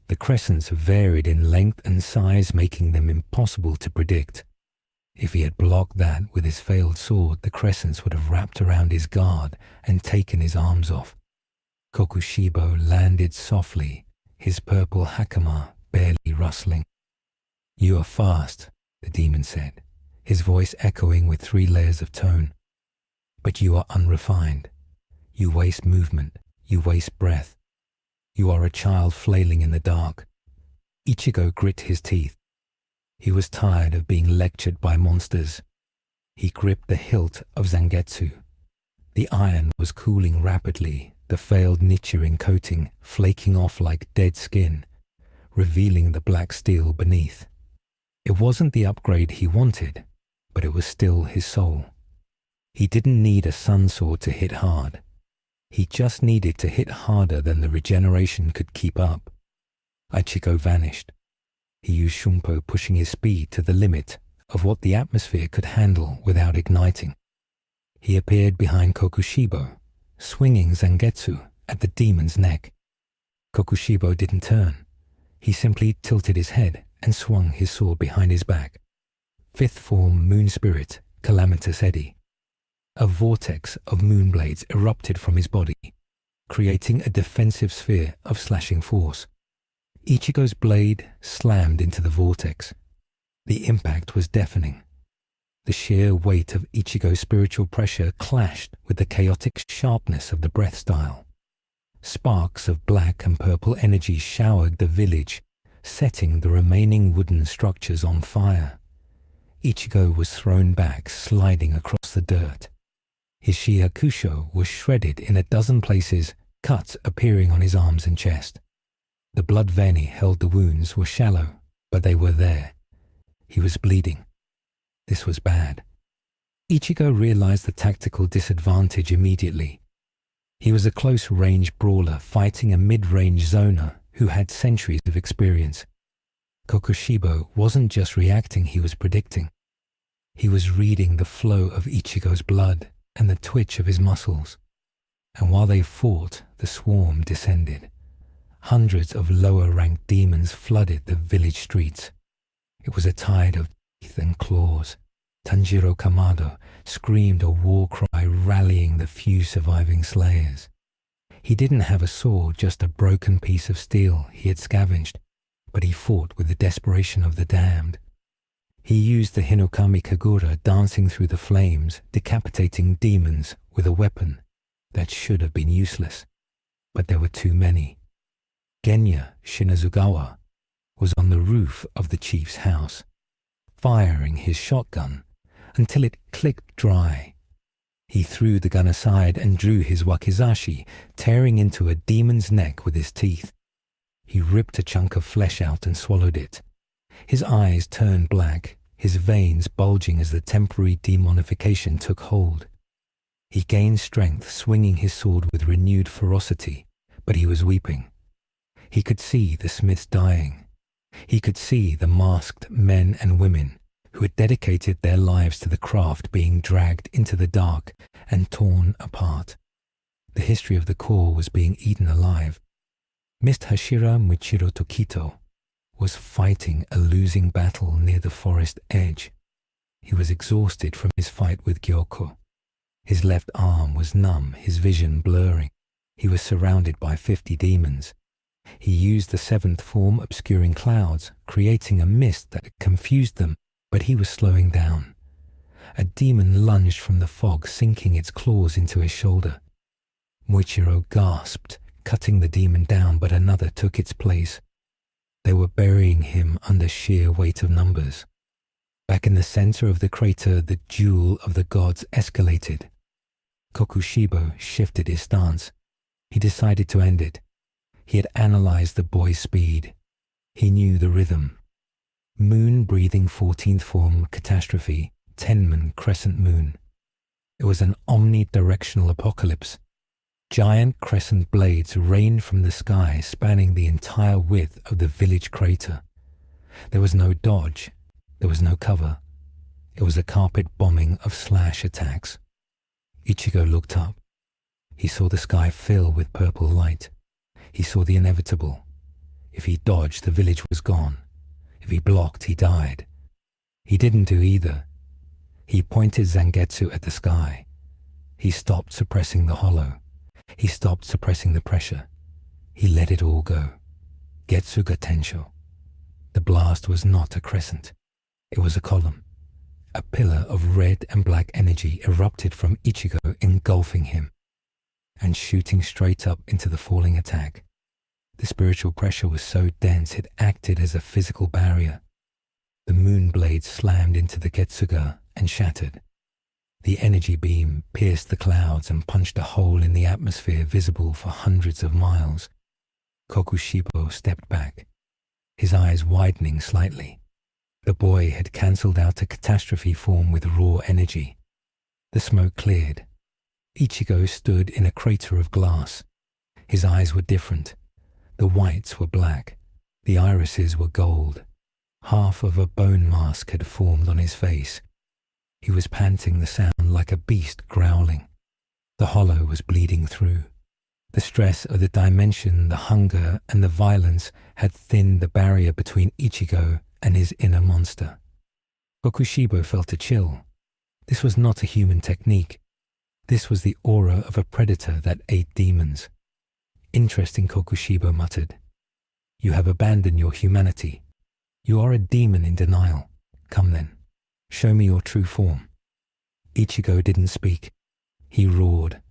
The crescents varied in length and size, making them impossible to predict. If he had blocked that with his failed sword, the crescents would have wrapped around his guard and taken his arms off. Kokushibo landed softly, his purple hakama barely rustling. "You are fast," the demon said, his voice echoing with 3 layers of tone. "But you are unrefined. You waste movement. You waste breath. You are a child flailing in the dark. Ichigo grit his teeth. He was tired of being lectured by monsters. He gripped the hilt of Zangetsu. The iron was cooling rapidly, the failed nichirin coating flaking off like dead skin, revealing the black steel beneath. It wasn't the upgrade he wanted, but it was still his soul. He didn't need a sun sword to hit hard. He just needed to hit harder than the regeneration could keep up. Ichigo vanished. He used Shumpo, pushing his speed to the limit of what the atmosphere could handle without igniting. He appeared behind Kokushibo, swinging Zangetsu at the demon's neck. Kokushibo didn't turn. He simply tilted his head and swung his sword behind his back. Fifth form moon spirit, calamitous eddy. A vortex of moonblades erupted from his body, creating a defensive sphere of slashing force. Ichigo's blade slammed into the vortex. The impact was deafening. The sheer weight of Ichigo's spiritual pressure clashed with the chaotic sharpness of the breath style. Sparks of black and purple energy showered the village, setting the remaining wooden structures on fire. Ichigo was thrown back, sliding across the dirt. His shihakusho was shredded in a dozen places, cuts appearing on his arms and chest. The blood veins held the wounds were shallow, but they were there. He was bleeding. This was bad. Ichigo realized the tactical disadvantage immediately. He was a close-range brawler fighting a mid-range zoner who had centuries of experience. Kokushibo wasn't just reacting, he was predicting. He was reading the flow of Ichigo's blood and the twitch of his muscles. And while they fought, the swarm descended. Hundreds of lower-ranked demons flooded the village streets. It was a tide of teeth and claws. Tanjiro Kamado screamed a war cry, rallying the few surviving slayers. He didn't have a sword, just a broken piece of steel he had scavenged, but he fought with the desperation of the damned. He used the Hinokami Kagura, dancing through the flames, decapitating demons with a weapon that should have been useless, but there were too many. Genya Shinazugawa was on the roof of the chief's house, firing his shotgun until it clicked dry. He threw the gun aside and drew his wakizashi, tearing into a demon's neck with his teeth. He ripped a chunk of flesh out and swallowed it. His eyes turned black, his veins bulging as the temporary demonification took hold. He gained strength, swinging his sword with renewed ferocity, but he was weeping. He could see the smiths dying. He could see the masked men and women who had dedicated their lives to the craft being dragged into the dark and torn apart. The history of the core was being eaten alive. Mist Hashira Michiro Tokito was fighting a losing battle near the forest edge. He was exhausted from his fight with Gyoko. His left arm was numb, his vision blurring. He was surrounded by 50 demons. He used the seventh form, obscuring clouds, creating a mist that confused them, but he was slowing down. A demon lunged from the fog, sinking its claws into his shoulder. Moichiro gasped, cutting the demon down, but another took its place. They were burying him under sheer weight of numbers. Back in the center of the crater, the duel of the gods escalated. Kokushibo shifted his stance. He decided to end it. He had analyzed the boy's speed. He knew the rhythm. Moon-breathing 14th form catastrophe, Tenman crescent moon. It was an omnidirectional apocalypse. Giant crescent blades rained from the sky, spanning the entire width of the village crater. There was no dodge. There was no cover. It was a carpet bombing of slash attacks. Ichigo looked up. He saw the sky fill with purple light. He saw the inevitable. If he dodged, the village was gone. If he blocked, he died. He didn't do either. He pointed Zangetsu at the sky. He stopped suppressing the hollow. He stopped suppressing the pressure. He let it all go. Getsuga Tensho. The blast was not a crescent. It was a column. A pillar of red and black energy erupted from Ichigo, engulfing him. and shooting straight up into the falling attack. The spiritual pressure was so dense it acted as a physical barrier. The moon blade slammed into the Getsuga and shattered. The energy beam pierced the clouds and punched a hole in the atmosphere visible for hundreds of miles. Kokushibo stepped back, his eyes widening slightly. The boy had cancelled out a catastrophe form with raw energy. The smoke cleared. Ichigo stood in a crater of glass. His eyes were different. The whites were black. The irises were gold. Half of a bone mask had formed on his face. He was panting the sound like a beast growling. The hollow was bleeding through. The stress of the dimension, the hunger, and the violence had thinned the barrier between Ichigo and his inner monster. Kokushibo felt a chill. This was not a human technique. This was the aura of a predator that ate demons. Interesting, Kokushibo muttered. You have abandoned your humanity. You are a demon in denial. Come then, show me your true form. Ichigo didn't speak. He roared.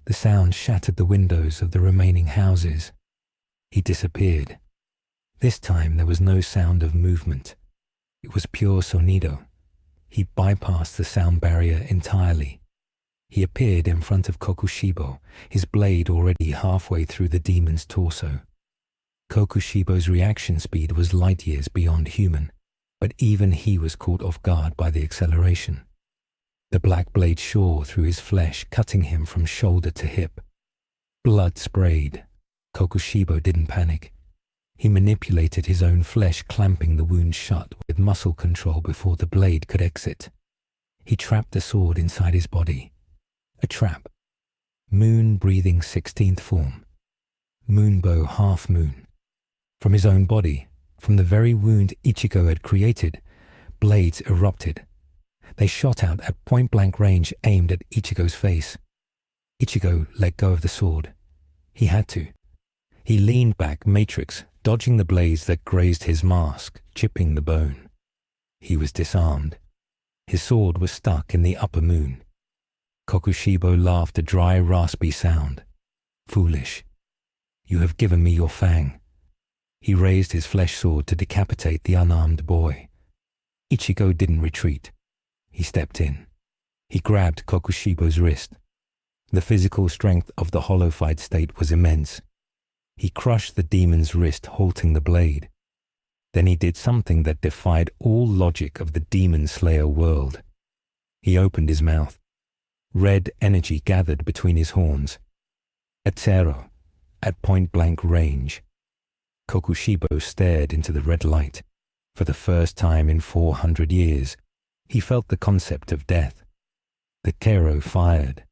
The sound shattered the windows of the remaining houses. He disappeared. This time there was no sound of movement. It was pure sonido. He bypassed the sound barrier entirely. He appeared in front of Kokushibo, his blade already halfway through the demon's torso. Kokushibo's reaction speed was light years beyond human, but even he was caught off guard by the acceleration. The black blade shore through his flesh, cutting him from shoulder to hip. Blood sprayed. Kokushibo didn't panic. He manipulated his own flesh, clamping the wound shut with muscle control before the blade could exit. He trapped the sword inside his body. A trap. Moon-breathing 16th form. Moonbow half-moon. From his own body, from the very wound Ichigo had created, blades erupted. They shot out at point-blank range aimed at Ichigo's face. Ichigo let go of the sword. He had to. He leaned back, matrix, dodging the blades that grazed his mask, chipping the bone. He was disarmed. His sword was stuck in the upper moon. Kokushibo laughed a dry, raspy sound. Foolish. You have given me your fang. He raised his flesh sword to decapitate the unarmed boy. Ichigo didn't retreat. He stepped in. He grabbed Kokushibo's wrist. The physical strength of the hollow-fied state was immense. He crushed the demon's wrist, halting the blade. Then he did something that defied all logic of the demon slayer world. He opened his mouth. Red energy gathered between his horns. A zero, at point-blank range. Kokushibo stared into the red light. For the first time in 400 years, he felt the concept of death. The Kero fired.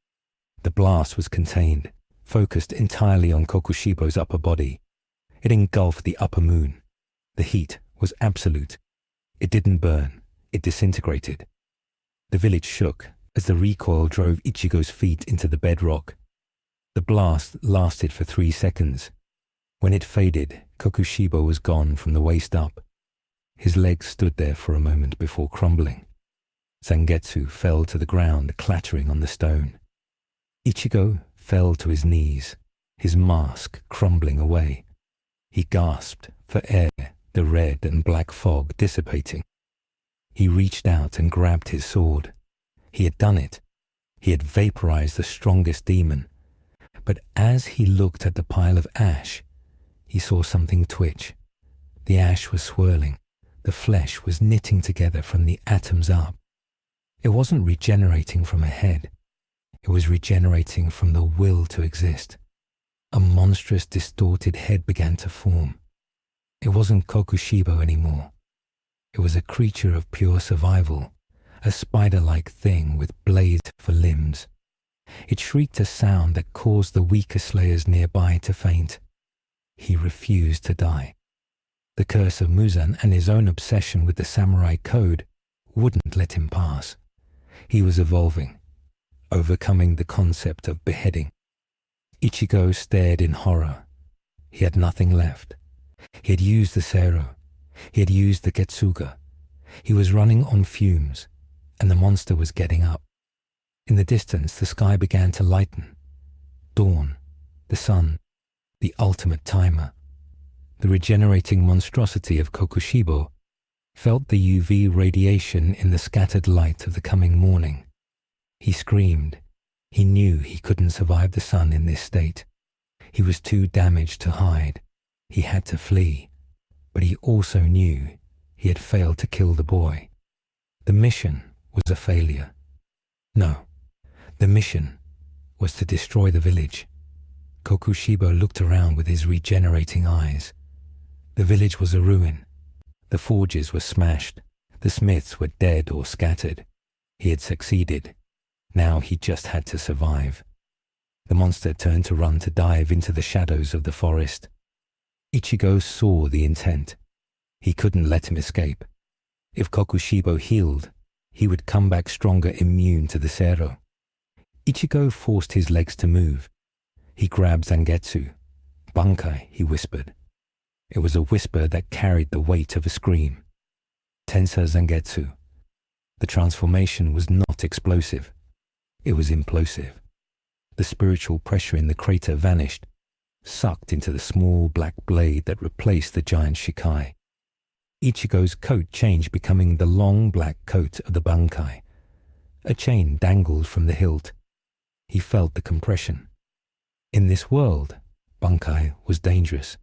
The blast was contained, focused entirely on Kokushibo's upper body. It engulfed the upper moon. The heat was absolute. It didn't burn. It disintegrated. The village shook as the recoil drove Ichigo's feet into the bedrock. The blast lasted for 3 seconds. When it faded, Kokushibo was gone from the waist up. His legs stood there for a moment before crumbling. Zangetsu fell to the ground, clattering on the stone. Ichigo fell to his knees, his mask crumbling away. He gasped for air, the red and black fog dissipating. He reached out and grabbed his sword. He had done it. He had vaporized the strongest demon. But as he looked at the pile of ash, he saw something twitch. The ash was swirling. The flesh was knitting together from the atoms up. It wasn't regenerating from a head. It was regenerating from the will to exist. A monstrous, distorted head began to form. It wasn't Kokushibo anymore. It was a creature of pure survival, a spider-like thing with blades for limbs. It shrieked a sound that caused the weaker slayers nearby to faint. He refused to die. The curse of Muzan and his own obsession with the samurai code wouldn't let him pass. He was evolving, overcoming the concept of beheading. Ichigo stared in horror. He had nothing left. He had used the Seiro. He had used the Getsuga. He was running on fumes, and the monster was getting up. In the distance, the sky began to lighten. dawn, the sun, the ultimate timer. The regenerating monstrosity of Kokushibo felt the UV radiation in the scattered light of the coming morning. He screamed. He knew he couldn't survive the sun in this state. He was too damaged to hide. He had to flee. But he also knew he had failed to kill the boy. The mission was a failure. No, the mission was to destroy the village. Kokushibo looked around with his regenerating eyes. The village was a ruin. The forges were smashed. The smiths were dead or scattered. He had succeeded. Now he just had to survive. The monster turned to run to dive into the shadows of the forest. Ichigo saw the intent. He couldn't let him escape. If Kokushibo healed, he would come back stronger, immune to the Zero. Ichigo forced his legs to move. He grabbed Zangetsu. "Bankai," he whispered. It was a whisper that carried the weight of a scream. Tensa Zangetsu. The transformation was not explosive. It was implosive. The spiritual pressure in the crater vanished, sucked into the small black blade that replaced the giant Shikai. Ichigo's coat changed, becoming the long black coat of the Bankai. A chain dangled from the hilt. He felt the compression. In this world, Bankai was dangerous.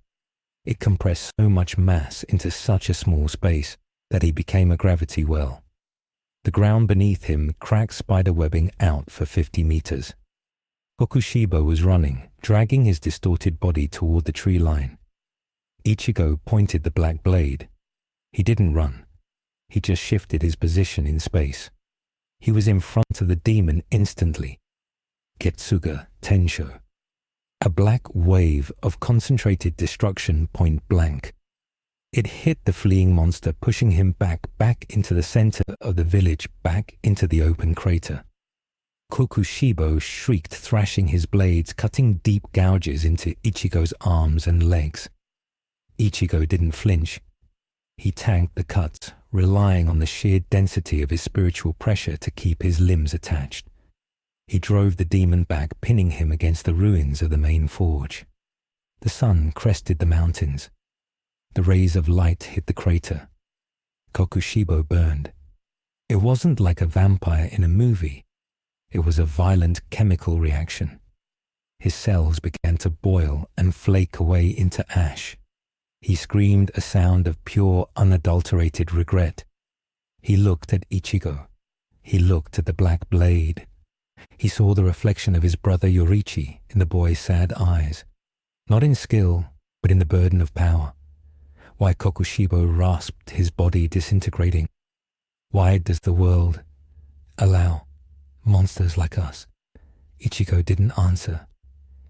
It compressed so much mass into such a small space that he became a gravity well. The ground beneath him cracked spider webbing out for 50 meters. Kokushibo was running, dragging his distorted body toward the tree line. Ichigo pointed the black blade. He didn't run. He just shifted his position in space. He was in front of the demon instantly. Getsuga Tensho. A black wave of concentrated destruction point blank. It hit the fleeing monster, pushing him back into the center of the village, back into the open crater. Kokushibo shrieked, thrashing his blades, cutting deep gouges into Ichigo's arms and legs. Ichigo didn't flinch. He tanked the cuts, relying on the sheer density of his spiritual pressure to keep his limbs attached. He drove the demon back, pinning him against the ruins of the main forge. The sun crested the mountains. The rays of light hit the crater. Kokushibo burned. It wasn't like a vampire in a movie. It was a violent chemical reaction. His cells began to boil and flake away into ash. He screamed a sound of pure, unadulterated regret. He looked at Ichigo. He looked at the black blade. He saw the reflection of his brother Yorichi in the boy's sad eyes. Not in skill, but in the burden of power. Why Kokushibo rasped, his body disintegrating. Why does the world allow monsters like us? Ichigo didn't answer.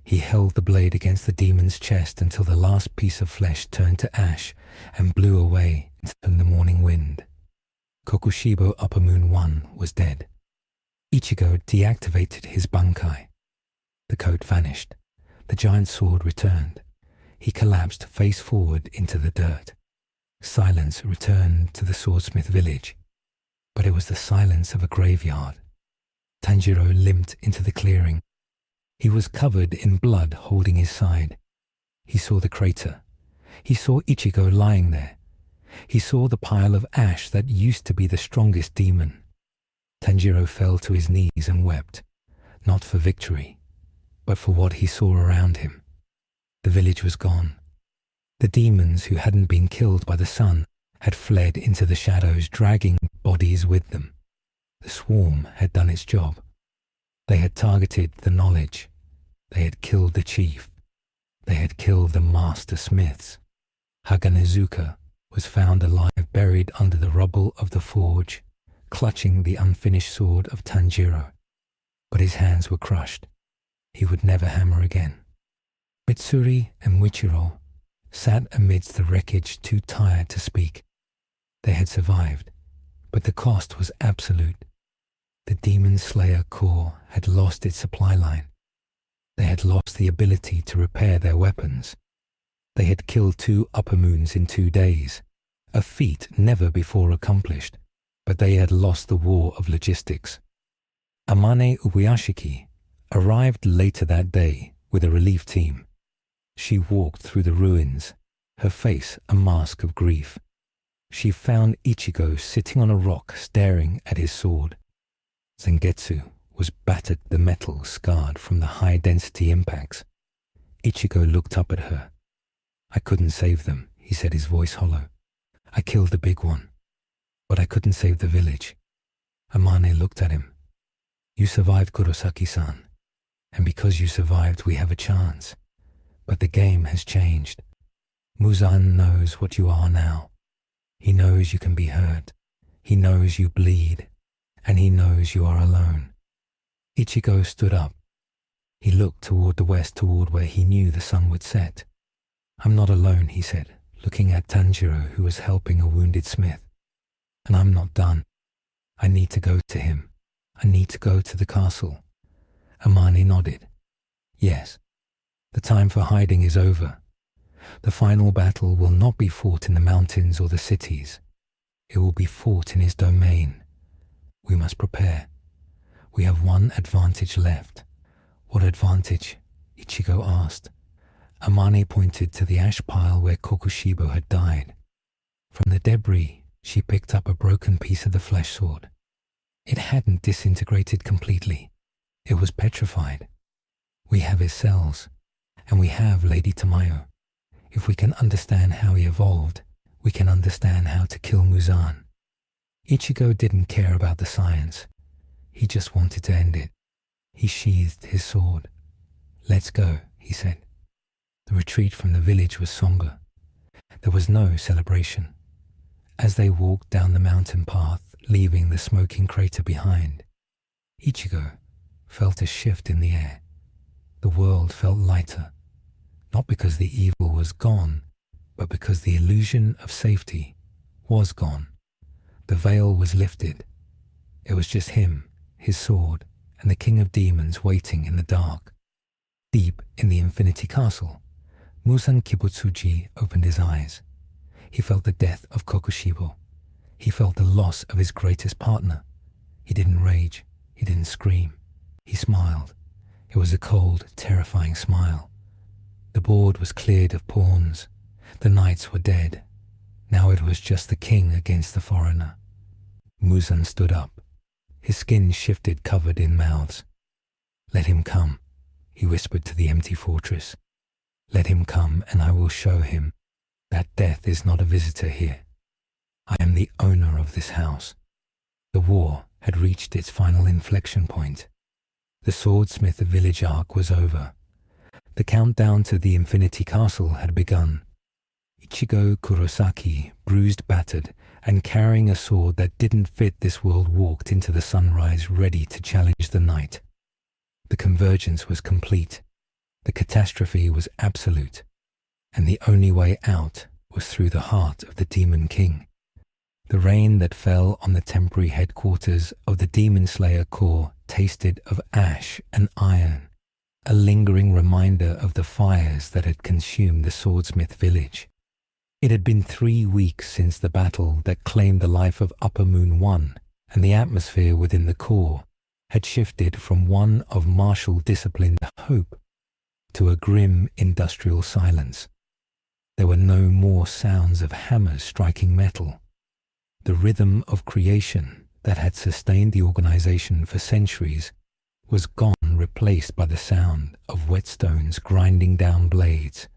He held the blade against the demon's chest until the last piece of flesh turned to ash and blew away into the morning wind. Kokushibo Upper Moon 1 was dead. Ichigo deactivated his Bankai. The coat vanished. The giant sword returned. He collapsed face forward into the dirt. Silence returned to the swordsmith village, but it was the silence of a graveyard. Tanjiro limped into the clearing. He was covered in blood, holding his side. He saw the crater. He saw Ichigo lying there. He saw the pile of ash that used to be the strongest demon. Tanjiro fell to his knees and wept, not for victory, but for what he saw around him. The village was gone. The demons who hadn't been killed by the sun had fled into the shadows, dragging bodies with them. The swarm had done its job. They had targeted the knowledge. They had killed the chief. They had killed the master smiths. Haganezuka was found alive, buried under the rubble of the forge, clutching the unfinished sword of Tanjiro. But his hands were crushed. He would never hammer again. Mitsuri and Michiro sat amidst the wreckage, too tired to speak. They had survived, but the cost was absolute. The Demon Slayer Corps had lost its supply line. They had lost the ability to repair their weapons. They had killed 2 Upper Moons in 2 days, a feat never before accomplished, but they had lost the war of logistics. Amane Ubuyashiki arrived later that day with a relief team. She walked through the ruins, her face a mask of grief. She found Ichigo sitting on a rock staring at his sword. Zangetsu was battered, the metal scarred from the high-density impacts. Ichigo looked up at her. "I couldn't save them," he said, his voice hollow. "I killed the big one, but I couldn't save the village." Amane looked at him. "You survived, Kurosaki-san, and because you survived, we have a chance. But the game has changed. Muzan knows what you are now. He knows you can be hurt. He knows you bleed, and he knows you are alone." Ichigo stood up. He looked toward the west, toward where he knew the sun would set. "I'm not alone," he said, looking at Tanjiro, who was helping a wounded smith. "And I'm not done. I need to go to him. I need to go to the castle." Amane nodded. "Yes, the time for hiding is over. The final battle will not be fought in the mountains or the cities. It will be fought in his domain. We must prepare. We have one advantage left." "What advantage?" Ichigo asked. Amane pointed to the ash pile where Kokushibo had died. From the debris, she picked up a broken piece of the flesh sword. It hadn't disintegrated completely. It was petrified. "We have his cells, and we have Lady Tamayo. If we can understand how he evolved, we can understand how to kill Muzan." Ichigo didn't care about the science. He just wanted to end it. He sheathed his sword. "Let's go," he said. The retreat from the village was somber. There was no celebration. As they walked down the mountain path, leaving the smoking crater behind, Ichigo felt a shift in the air. The world felt lighter, not because the evil was gone, but because the illusion of safety was gone. The veil was lifted. It was just him, his sword, and the king of demons waiting in the dark. Deep in the Infinity Castle, Muzan Kibutsuji opened his eyes. He felt the death of Kokushibo. He felt the loss of his greatest partner. He didn't rage. He didn't scream. He smiled. It was a cold, terrifying smile. The board was cleared of pawns. The knights were dead. Now it was just the king against the foreigner. Muzan stood up. His skin shifted, covered in mouths. "Let him come," he whispered to the empty fortress. "Let him come, and I will show him that death is not a visitor here. I am the owner of this house." The war had reached its final inflection point. The swordsmith village arc was over. The countdown to the Infinity Castle had begun. Ichigo Kurosaki, bruised, battered, and carrying a sword that didn't fit this world, walked into the sunrise, ready to challenge the night. The convergence was complete. The catastrophe was absolute. And the only way out was through the heart of the Demon King. The rain that fell on the temporary headquarters of the Demon Slayer Corps tasted of ash and iron, a lingering reminder of the fires that had consumed the swordsmith village. It had been 3 weeks since the battle that claimed the life of Upper Moon 1, and the atmosphere within the Corps had shifted from one of martial disciplined hope to a grim industrial silence. There were no more sounds of hammers striking metal. The rhythm of creation that had sustained the organization for centuries was gone, replaced by the sound of whetstones grinding down blades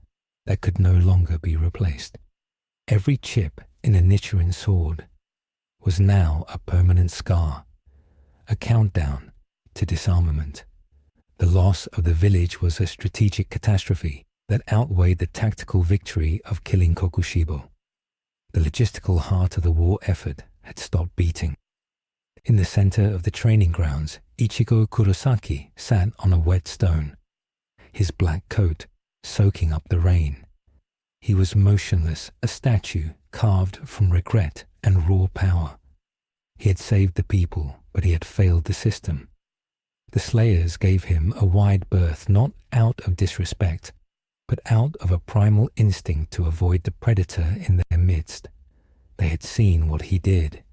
that could no longer be replaced. Every chip in a Nichiren sword was now a permanent scar, a countdown to disarmament. The loss of the village was a strategic catastrophe that outweighed the tactical victory of killing Kokushibo. The logistical heart of the war effort had stopped beating. In the center of the training grounds, Ichigo Kurosaki sat on a wet stone, his black coat soaking up the rain. He was motionless, a statue carved from regret and raw power. He had saved the people, but he had failed the system. The Slayers gave him a wide berth, not out of disrespect, but out of a primal instinct to avoid the predator in their midst. They had seen what he did.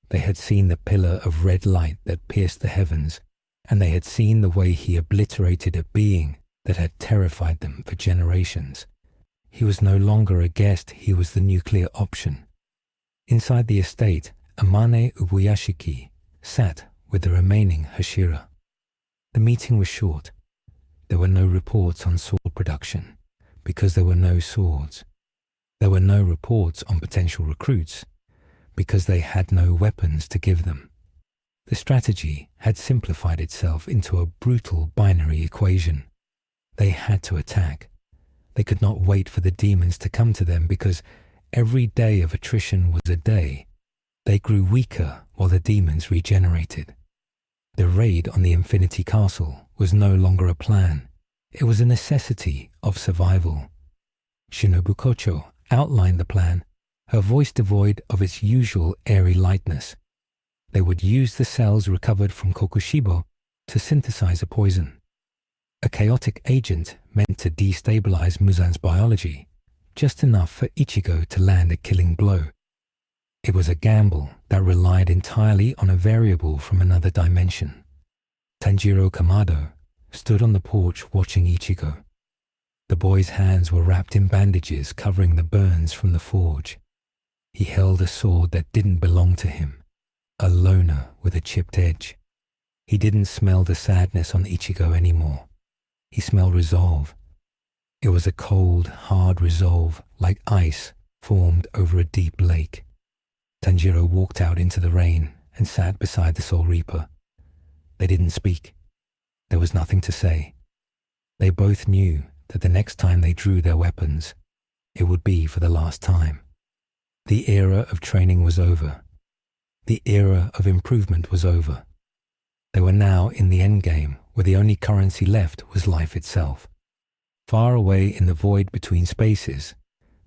They had seen the pillar of red light that pierced the heavens, and they had seen the way he obliterated a being that had terrified them for generations. He was no longer a guest, he was the nuclear option. Inside the estate, Amane Ubuyashiki sat with the remaining Hashira. The meeting was short. There were no reports on sword production, because there were no swords. There were no reports on potential recruits, because they had no weapons to give them. The strategy had simplified itself into a brutal binary equation. They had to attack. They could not wait for the demons to come to them because every day of attrition was a day. They grew weaker while the demons regenerated. The raid on the Infinity Castle was no longer a plan. It was a necessity of survival. Shinobu Kocho outlined the plan, her voice devoid of its usual airy lightness. They would use the cells recovered from Kokushibo to synthesize a poison. A chaotic agent meant to destabilize Muzan's biology, just enough for Ichigo to land a killing blow. It was a gamble that relied entirely on a variable from another dimension. Tanjiro Kamado stood on the porch watching Ichigo. The boy's hands were wrapped in bandages covering the burns from the forge. He held a sword that didn't belong to him, a loner with a chipped edge. He didn't smell the sadness on Ichigo anymore. He smelled resolve. It was a cold, hard resolve, like ice formed over a deep lake. Tanjiro walked out into the rain and sat beside the Soul Reaper. They didn't speak. There was nothing to say. They both knew that the next time they drew their weapons, it would be for the last time. The era of training was over. The era of improvement was over. They were now in the endgame, where the only currency left was life itself. Far away in the void between spaces,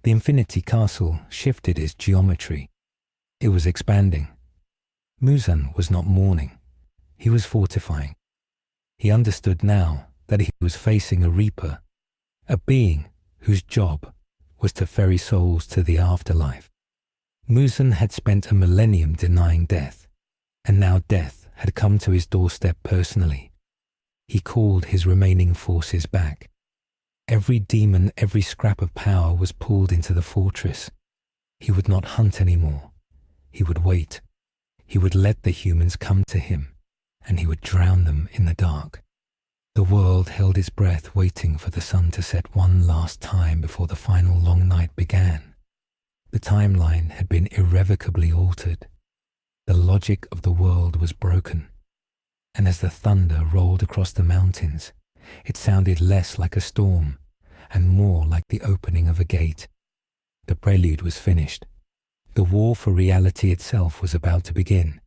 the Infinity Castle shifted its geometry. It was expanding. Muzan was not mourning. He was fortifying. He understood now that he was facing a Reaper, a being whose job was to ferry souls to the afterlife. Muzan had spent a millennium denying death, and now death had come to his doorstep personally. He called his remaining forces back. Every demon, every scrap of power was pulled into the fortress. He would not hunt anymore. He would wait. He would let the humans come to him, and he would drown them in the dark. The world held its breath, waiting for the sun to set one last time before the final long night began. The timeline had been irrevocably altered. The logic of the world was broken. And as the thunder rolled across the mountains, it sounded less like a storm and more like the opening of a gate. The prelude was finished. The war for reality itself was about to begin.